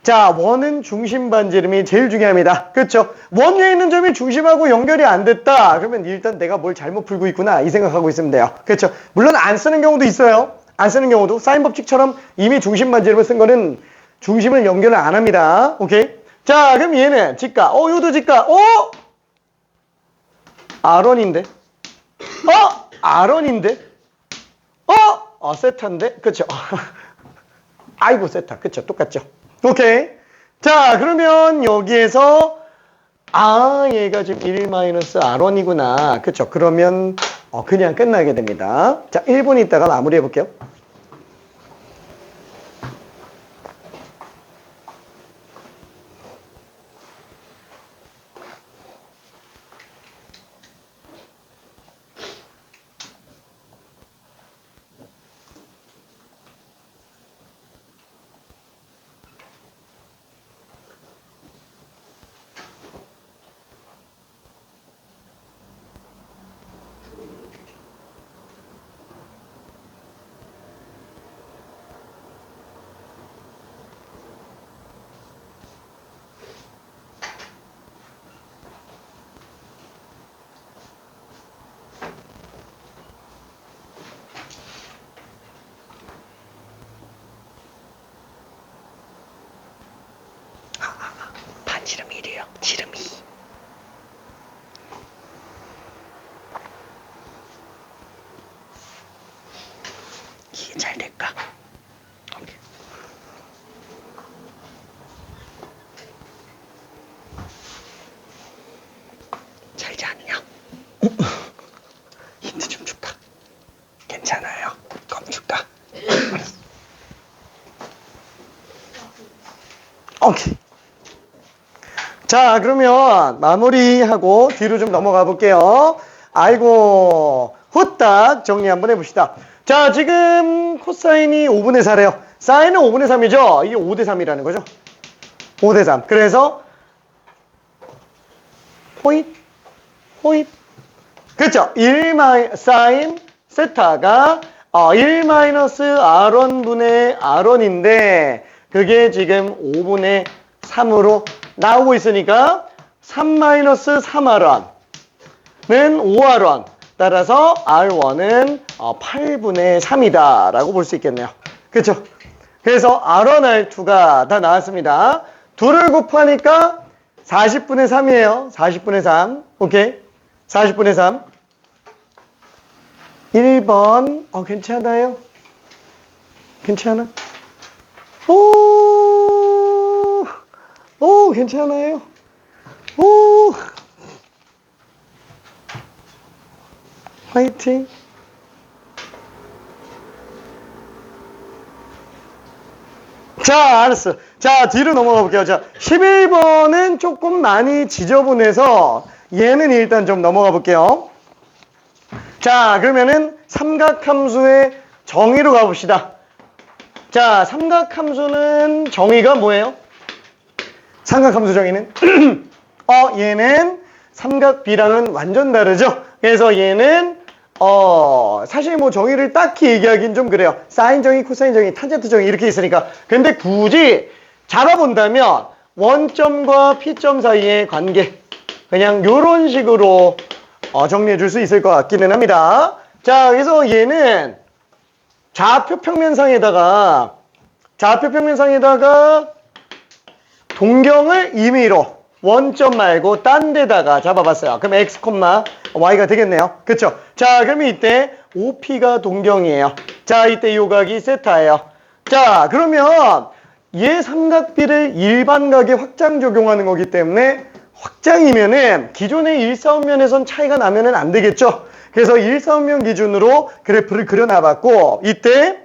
자, 원은 중심 반지름이 제일 중요합니다. 그렇죠? 원 위에 있는 점이 중심하고 연결이 안 됐다. 그러면 일단 내가 뭘 잘못 풀고 있구나 이 생각하고 있으면 돼요. 그렇죠? 물론 안 쓰는 경우도 있어요. 안 쓰는 경우도 사인 법칙처럼 이미 중심 반지름을 쓴 거는 중심을 연결을 안 합니다. 오케이? 자, 그럼 얘는 직각. 요도 직각. R1인데. R1인데. 세타인데. 그렇죠? 아이고 세타. 그렇죠? 똑같죠? 오케이. 자, 그러면 여기에서 얘가 지금 1-R1이구나. 그쵸? 그러면 그냥 끝나게 됩니다. 자, 1분 있다가 마무리해 볼게요. 반지름이 이래요. 지름이. 이게 잘 될까? 오케이. 잘지 않냐? 힌트 좀 줄까? 괜찮아요. 껌 줄까? 오케이. 자, 그러면 마무리하고 뒤로 좀 넘어가 볼게요. 아이고, 후딱 정리 한번 해봅시다. 자, 지금 코사인이 5분의 4래요. 사인은 5분의 3이죠? 이게 5대 3이라는 거죠? 5대 3. 그래서 호잇. 그렇죠? 사인 세타가 1-R1분의 R1인데 그게 지금 5분의 3으로 나오고 있으니까 3-3R1는 5R1. 따라서 R1은 8분의 3이다 라고 볼 수 있겠네요. 그렇죠? 그래서 R1, R2가 다 나왔습니다. 둘을 곱하니까 40분의 3이에요. 40분의 3. 오케이? 40분의 3. 1번. 괜찮아요? 괜찮아? 괜찮아요? 화이팅! 자, 알았어. 자, 뒤로 넘어가 볼게요. 자, 11번은 조금 많이 지저분해서 얘는 일단 좀 넘어가 볼게요. 자, 그러면은 삼각함수의 정의로 가봅시다. 자, 삼각함수는 정의가 뭐예요? 삼각함수 정의는? 얘는 삼각 B랑은 완전 다르죠? 그래서 얘는 사실 뭐 정의를 딱히 얘기하긴 좀 그래요. 사인 정의, 코사인 정의, 탄젠트 정의 이렇게 있으니까. 근데 굳이 잡아본다면 원점과 P점 사이의 관계 그냥 요런 식으로 정리해 줄 수 있을 것 같기는 합니다. 자, 그래서 얘는 좌표 평면상에다가 동경을 임의로 원점 말고 딴 데다가 잡아봤어요. 그럼 x, y가 되겠네요. 그쵸? 자, 그러면 이때 OP가 동경이에요. 자, 이때 요각이 세타예요. 자, 그러면 얘 삼각비를 일반각에 확장 적용하는 거기 때문에 확장이면은 기존의 일사원면에선 차이가 나면은 안 되겠죠? 그래서 일사원면 기준으로 그래프를 그려놔봤고 이때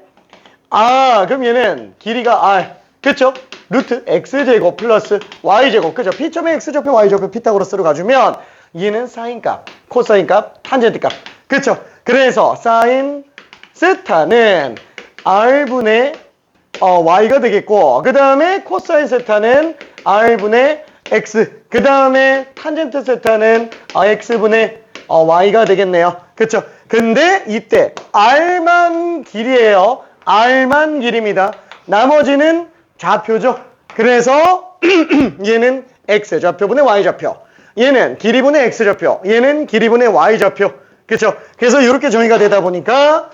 그럼 얘는 길이가 r 그쵸? 루트 x제곱 플러스 y제곱 그죠? P점의 x좌표 y좌표 피타고라스로 가주면 얘는 사인값, 코사인값, 탄젠트값 그쵸? 그래서 사인 세타는 r분의 y가 되겠고 그 다음에 코사인 세타는 r분의 x 그 다음에 탄젠트 세타는 x분의 y가 되겠네요. 그쵸? 근데 이때 r만 길이에요. r만 길입니다. 나머지는 좌표죠. 그래서 얘는 x좌표분의 y좌표, 얘는 길이분의 x좌표, 얘는 길이분의 y좌표. 그렇죠? 그래서 이렇게 정의가 되다 보니까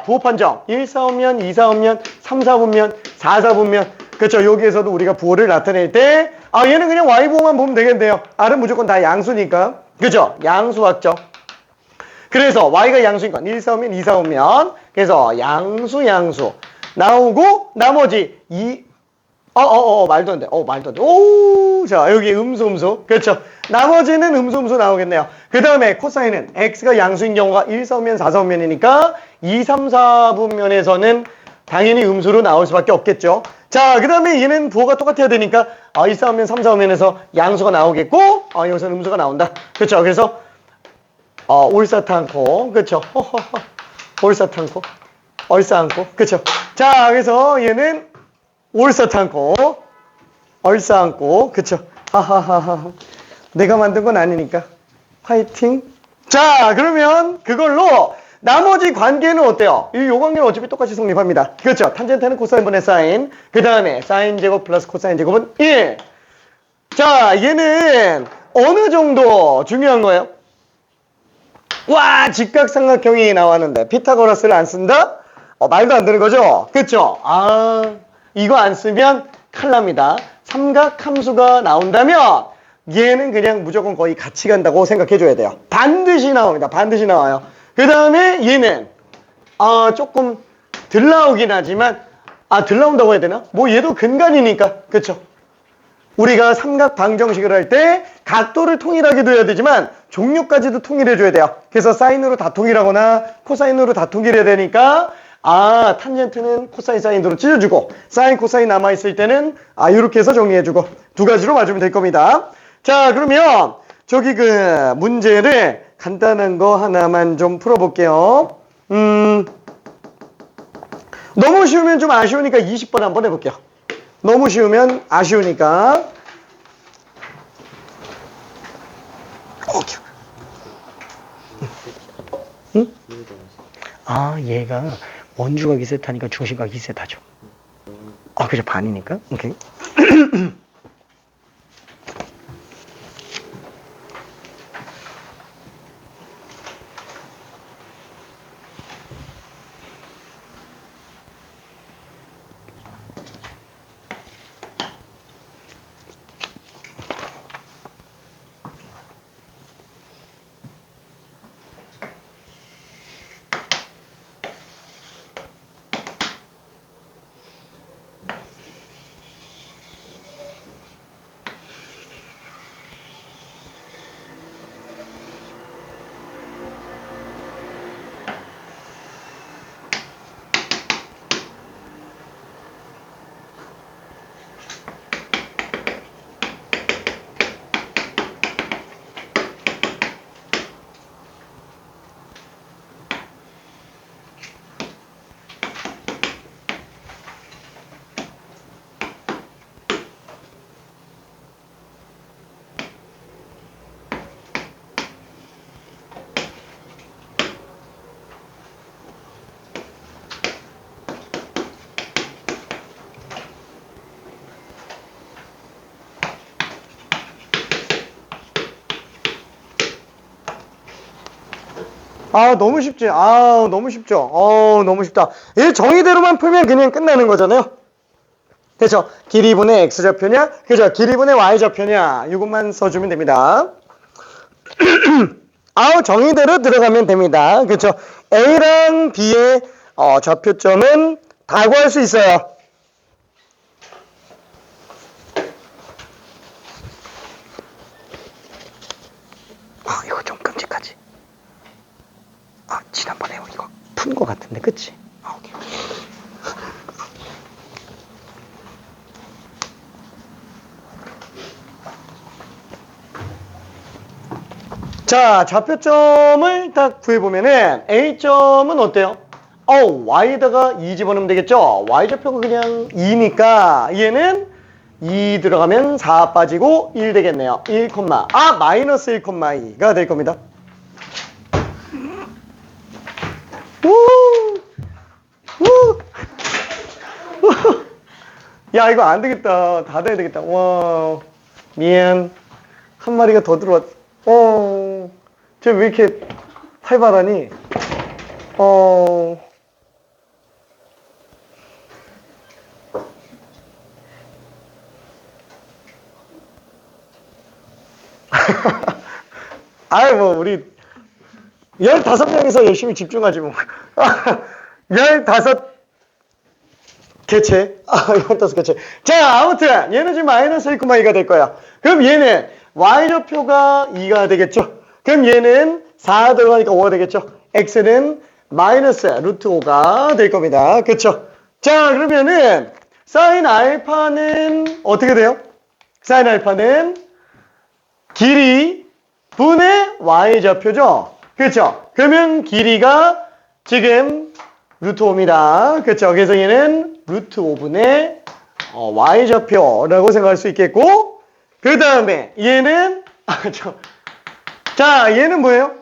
부호 판정 1, 4분면, 2, 4분면, 3, 4분면, 4, 4분면. 그렇죠? 여기에서도 우리가 부호를 나타낼 때 얘는 그냥 y부호만 보면 되겠네요. r은 무조건 다 양수니까. 그렇죠? 양수 확정. 그래서 y가 양수니까 1, 4분면, 2, 4분면. 그래서 양수 나오고 나머지 말도 안 돼. 말도 안 돼. 오, 자, 여기 음수. 그렇죠. 나머지는 음수 나오겠네요. 그 다음에 코사인은 x가 양수인 경우가 1, 4분면, 4, 4분면이니까 2, 3, 4분면에서는 당연히 음수로 나올 수밖에 없겠죠. 자, 그 다음에 얘는 부호가 똑같아야 되니까 1, 4분면, 3, 4분면에서 양수가 나오겠고 여기서는 음수가 나온다. 그렇죠. 그래서 올사탄코. 그렇죠. 올사탄코. 얼싸안고. 그렇죠. 자, 그래서 얘는 올사탄코, 얼싸안고. 그쵸? 하하하하. 내가 만든 건 아니니까. 파이팅. 자, 그러면 그걸로 나머지 관계는 어때요? 요 관계는 어차피 똑같이 성립합니다. 그렇죠? 탄젠트는 코사인분의 사인. 그 다음에 사인 제곱 플러스 코사인 제곱은 1. 자, 얘는 어느 정도 중요한 거예요? 와, 직각삼각형이 나왔는데 피타고라스를 안 쓴다? 말도 안 되는 거죠? 그쵸? 이거 안 쓰면 큰일 납니다. 삼각함수가 나온다면 얘는 그냥 무조건 거의 같이 간다고 생각해 줘야 돼요. 반드시 나옵니다. 반드시 나와요. 그 다음에 얘는 조금 덜 나오긴 하지만 덜 나온다고 해야 되나? 뭐 얘도 근간이니까. 그쵸? 우리가 삼각 방정식을 할 때 각도를 통일하기도 해야 되지만 종류까지도 통일해 줘야 돼요. 그래서 사인으로 다 통일하거나 코사인으로 다 통일해야 되니까 탄젠트는 코사인 사인으로 찢어주고 사인 코사인 남아있을 때는 이렇게 해서 정리해주고 두 가지로 맞으면 될 겁니다. 자, 그러면 저기 그 문제를 간단한 거 하나만 좀 풀어볼게요. 너무 쉬우면 좀 아쉬우니까 20번 한번 해볼게요. 너무 쉬우면 아쉬우니까. 응? 얘가 원주가 기세타니까 중심과 기세타죠. 그죠. 반이니까. 오케이. 너무 쉽지. 너무 쉽죠. 너무 쉽다. 이 정의대로만 풀면 그냥 끝나는 거잖아요. 그렇죠? 길이분의 x좌표냐? 그죠? 길이분의 y좌표냐? 이것만 써주면 됩니다. 정의대로 들어가면 됩니다. 그렇죠? A랑 B의 좌표점은 다 구할 수 있어요. 이거 좀 끔찍하지? 지난번에 이거 푼 거 같은데, 그치? 오케이. 자, 좌표점을 딱 구해보면은 A점은 어때요? Y에다가 2 집어넣으면 되겠죠? Y좌표가 그냥 2니까 얘는 2 들어가면 4 빠지고 1 되겠네요. 1, 마이너스 1,2가 될 겁니다. 야, 이거 안 되겠다. 닫아야 되겠다. 와, 미안. 한 마리가 더 들어왔. 쟤 왜 이렇게 활발하니? 아유, 뭐, 우리 15명이서 열심히 집중하지 뭐. 15 개체. 15개체. 자, 아무튼 얘는 지금 마이너스 1,2가 될 거야. 그럼 얘는 y좌표가 2가 되겠죠. 그럼 얘는 4 들어가니까 5가 되겠죠. x는 마이너스 루트 5가 될 겁니다. 그쵸? 자, 그러면은 사인 알파는 어떻게 돼요? 사인 알파는 길이 분의 y좌표죠. 그렇죠? 그러면 길이가 지금 루트 5입니다. 그렇죠? 그래서 얘는 루트 5분의 y좌표라고 생각할 수 있겠고, 그 다음에 얘는 자, 얘는 뭐예요?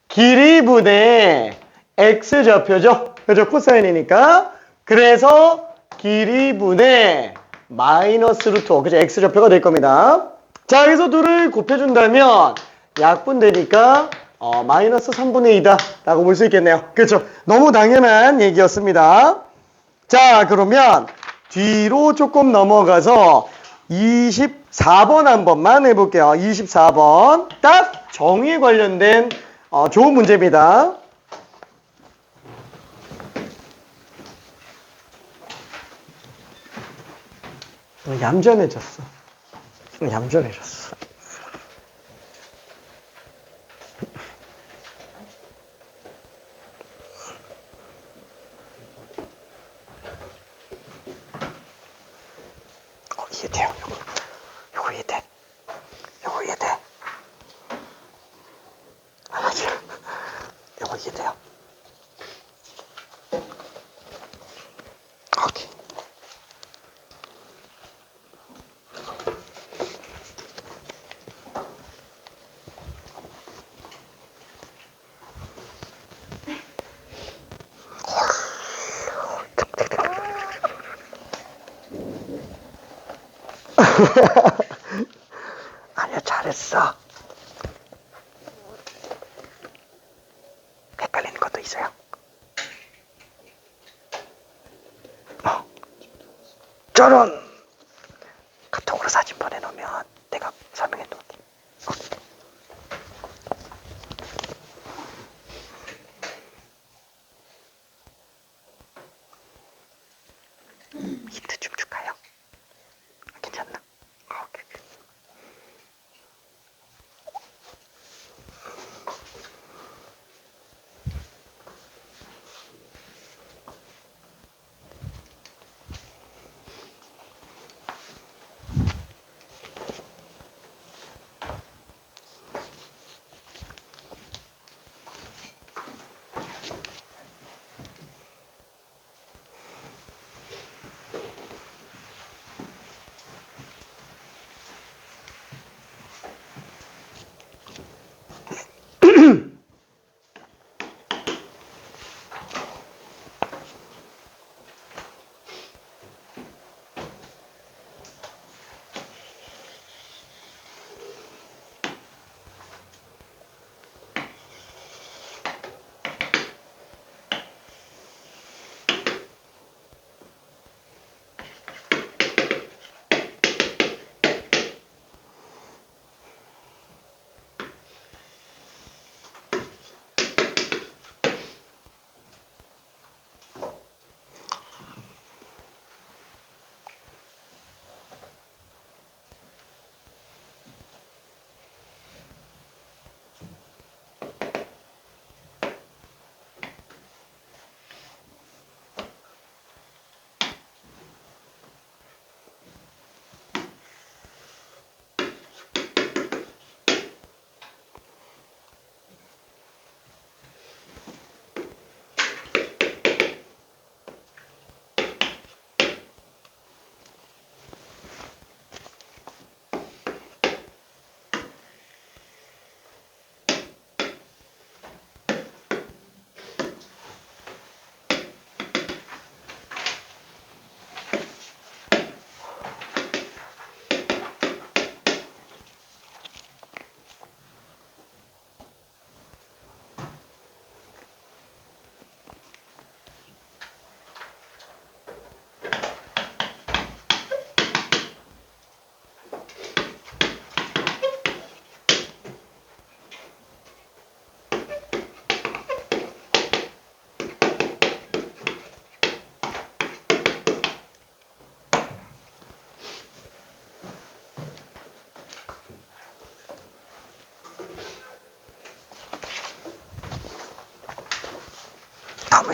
길이 분의 x좌표죠. 그렇죠? 코사인이니까. 그래서 길이 분의 마이너스 루트 5. 그죠? x좌표가 될 겁니다. 자, 여기서 둘을 곱해준다면 약분되니까 마이너스 3분의 2다 라고 볼 수 있겠네요. 그렇죠? 너무 당연한 얘기였습니다. 자, 그러면 뒤로 조금 넘어가서 24번 한 번만 해볼게요. 24번 딱 정의에 관련된 좋은 문제입니다. 얌전해졌어. 얌전해졌어. 이해돼요. 요거 이해돼. 요거 이해돼. 알았죠? 요거 이해돼요. 오케이. 아니야, 잘했어. 헷갈리는 것도 있어요. 저런 카톡으로 사진 보내놓으면 내가 설명해 놓을게. 힌트 좀 줄까요? 괜찮나? 오케이.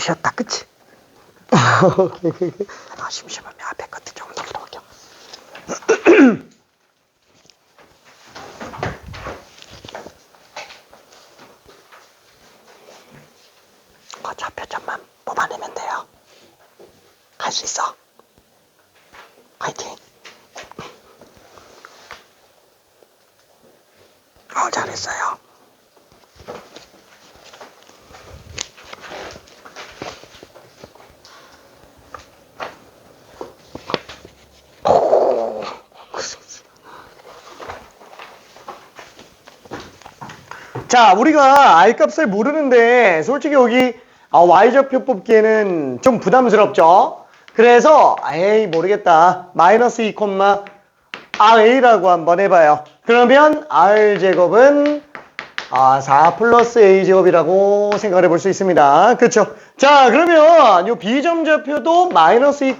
쉬었다, 그치? 아, 심심하면 앞에 것도 좀 넘어갈게요. 좌표점만 뽑아내면 돼요. 할 수 있어. 화이팅. 잘했어요. 자, 우리가 R값을 모르는데 솔직히 여기 Y좌표 뽑기에는 좀 부담스럽죠? 그래서 에이 모르겠다. 마이너스 2, RA라고 한번 해봐요. 그러면 R제곱은 4 플러스 A제곱이라고 생각을 해볼 수 있습니다. 그쵸? 자, 그러면 이 B점좌표도 마이너스 2,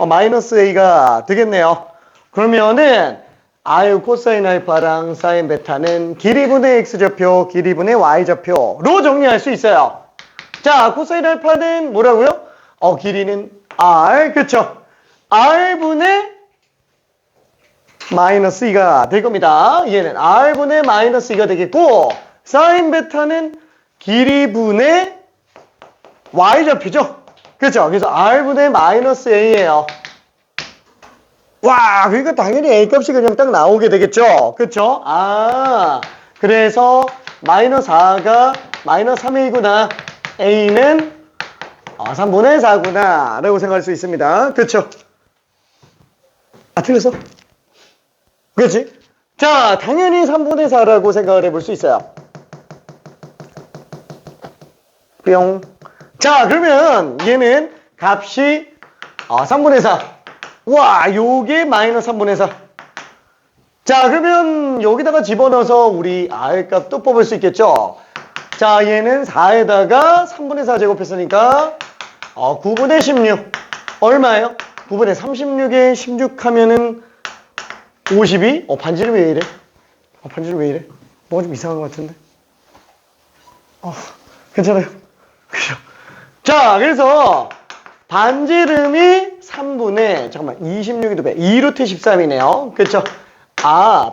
마이너스 A가 되겠네요. 그러면은 R 코사인 알파랑 사인 베타는 길이분의 X좌표, 길이분의 Y좌표로 정리할 수 있어요. 자, 코사인 알파는 뭐라고요? 길이는 R, 그쵸? R분의 마이너스 2가 될 겁니다. 얘는 R분의 마이너스 2가 되겠고, 사인 베타는 길이분의 Y좌표죠? 그쵸? 그래서 R분의 마이너스 A예요. 와, 그러니까 당연히 A값이 그냥 딱 나오게 되겠죠? 그쵸? 그래서 마이너스 4가 마이너스 3A구나. A는 3분의 4구나. 라고 생각할 수 있습니다. 그쵸? 틀렸어? 그렇지? 자, 당연히 3분의 4라고 생각을 해볼 수 있어요. 뿅. 자, 그러면 얘는 값이 3분의 4. 와, 요게 마이너스 3분의 4. 자, 그러면 여기다가 집어넣어서 우리 R값 또 뽑을 수 있겠죠? 자, 얘는 4에다가 3분의 4 제곱했으니까 9분의 16. 얼마예요? 9분의 36에 16 하면은 52? 반지름 왜 이래? 반지름 왜 이래? 뭐가 좀 이상한 것 같은데? 괜찮아요. 그죠? 자, 그래서 반지름이 3분의, 26이 2배. 2루트 13이네요. 그쵸?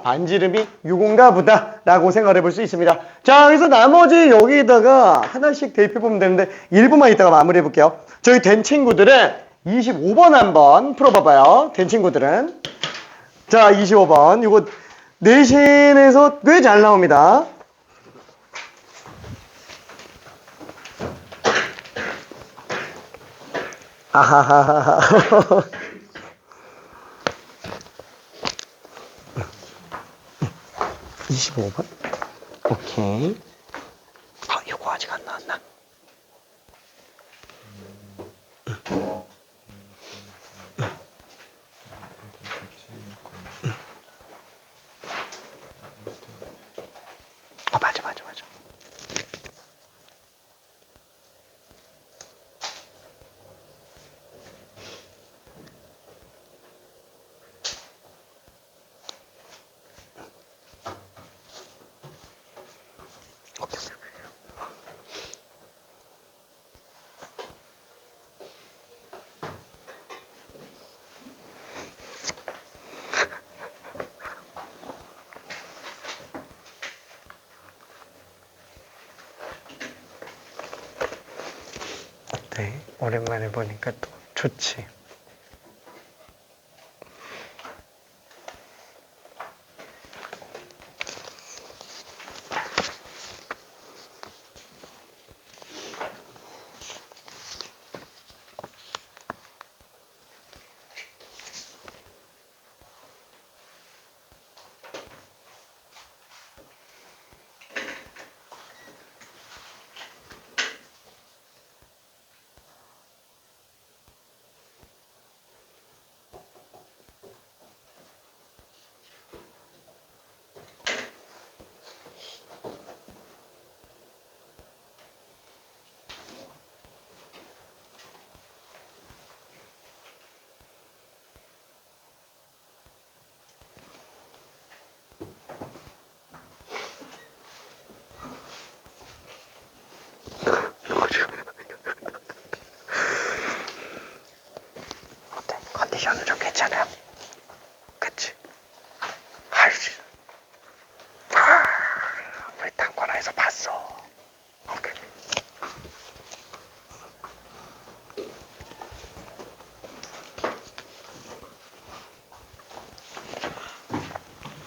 반지름이 6인가 보다. 라고 생각을 해볼 수 있습니다. 자, 그래서 나머지 여기다가 하나씩 대입해보면 되는데, 1분만 이따가 마무리 해볼게요. 저희 된 친구들은 25번 한번 풀어봐봐요. 된 친구들은. 자, 25번. 이거 내신에서 꽤 잘 나옵니다. 아하하하. 25번? 오케이. 이거 아직 안 나왔나? 맞아. 네, 오랜만에 보니까 또 좋지.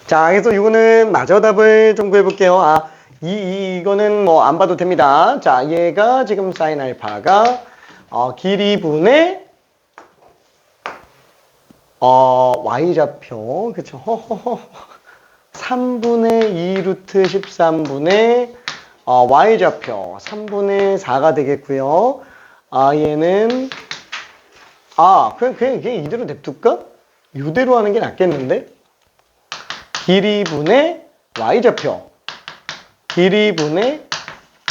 자, 그래서 이거는 마저 답을 좀 구해볼게요. 아, 이거는 뭐 안 봐도 됩니다. 자, 얘가 지금 사인 알파가 길이분의 y좌표, 그쵸? 허허허. 3분의 2 루트 13분의 y좌표 3분의 4가 되겠고요. 얘는 그냥 이대로 냅둘까? 이대로 하는 게 낫겠는데? 길이분의 y좌표 길이분의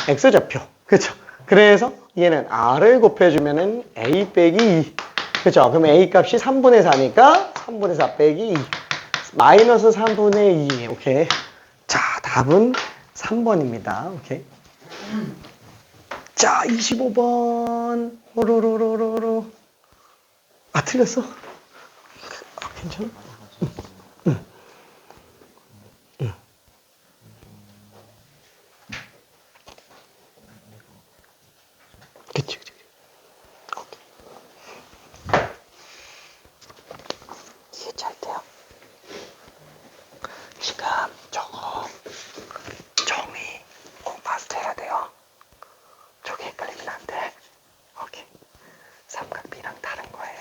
x좌표, 그쵸? 그래서 얘는 r을 곱해주면은 a 빼기 2, 그쵸? 그럼 a 값이 3분의 4니까 3분의 4 빼기 2 마이너스 3분의 2. 오케이. 자, 답은 3번입니다. 오케이. 자, 25번. 호로로로로로. 틀렸어? 괜찮아? 그치. 오케이. 이해 잘 돼요? 지금 저거 정의 꼭 마스터해야 돼요. 저기 헷갈리면 안 돼. 오케이. 삼각 B랑 다른 거예요.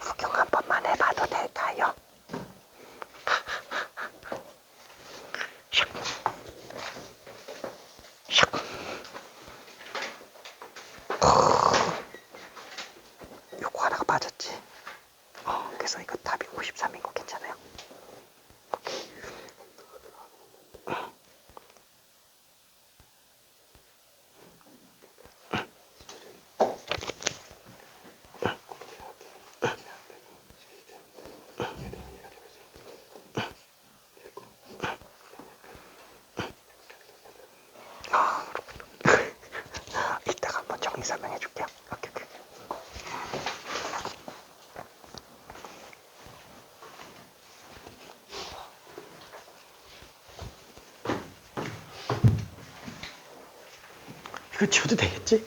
구경 한 번만 해봐도 될까요? 요거 하나가 빠졌지. 그래서 이거 답이 53인 거 괜찮아요? 이따가 한번 정의 설명해 줄게요. 오케이. 이거 지워도 되겠지?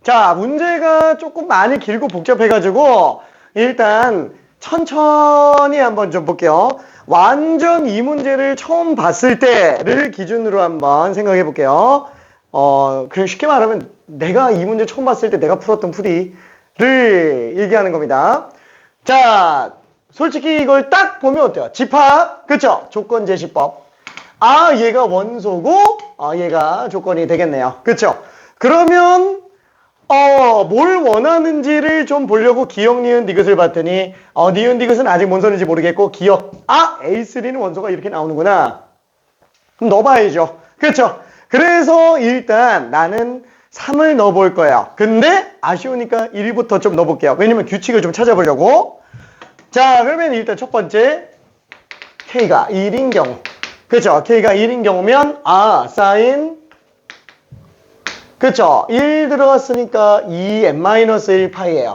자, 문제가 조금 많이 길고 복잡해가지고 일단 천천히 한번 좀 볼게요. 완전 이 문제를 처음 봤을 때를 기준으로 한번 생각해 볼게요. 그냥 쉽게 말하면 내가 이 문제 처음 봤을 때 내가 풀었던 풀이를 얘기하는 겁니다. 자, 솔직히 이걸 딱 보면 어때요? 집합, 그쵸? 조건 제시법. 얘가 원소고, 얘가 조건이 되겠네요. 그쵸? 그러면 뭘 원하는지를 좀 보려고 기억, 니은, 디귿을 봤더니 니은, 디귿은 아직 뭔 소리인지 모르겠고 기억, A3는 원소가 이렇게 나오는구나. 그럼 넣어봐야죠. 그렇죠? 그래서 일단 나는 3을 넣어볼 거예요. 근데 아쉬우니까 1부터 좀 넣어볼게요. 왜냐면 규칙을 좀 찾아보려고. 자, 그러면 일단 첫 번째 K가 1인 경우, 그렇죠? K가 1인 경우면 사인 그쵸? 1 들어갔으니까 2n-1 파이예요.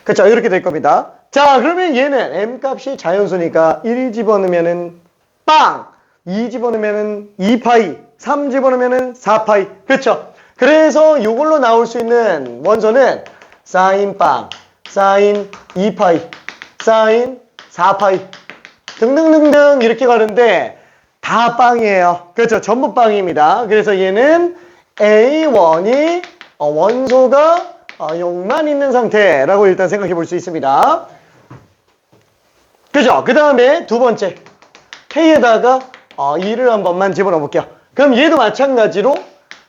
그쵸? 이렇게 될 겁니다. 자, 그러면 얘는 m 값이 자연수니까 1 집어넣으면은 빵! 2 집어넣으면은 2파이, 3 집어넣으면은 4파이. 그쵸? 그래서 이걸로 나올 수 있는 원소는 사인 빵, 사인 2파이, 사인 4파이 등등등등 이렇게 가는데 다 빵이에요. 그렇죠? 전부 빵입니다. 그래서 얘는 A1이 원소가 0만 있는 상태라고 일단 생각해 볼 수 있습니다. 그죠? 그 다음에 두 번째 K에다가 2를 한 번만 집어넣어 볼게요. 그럼 얘도 마찬가지로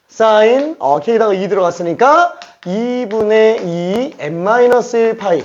사인 K에다가 2 들어갔으니까 2분의 2 n-1 파이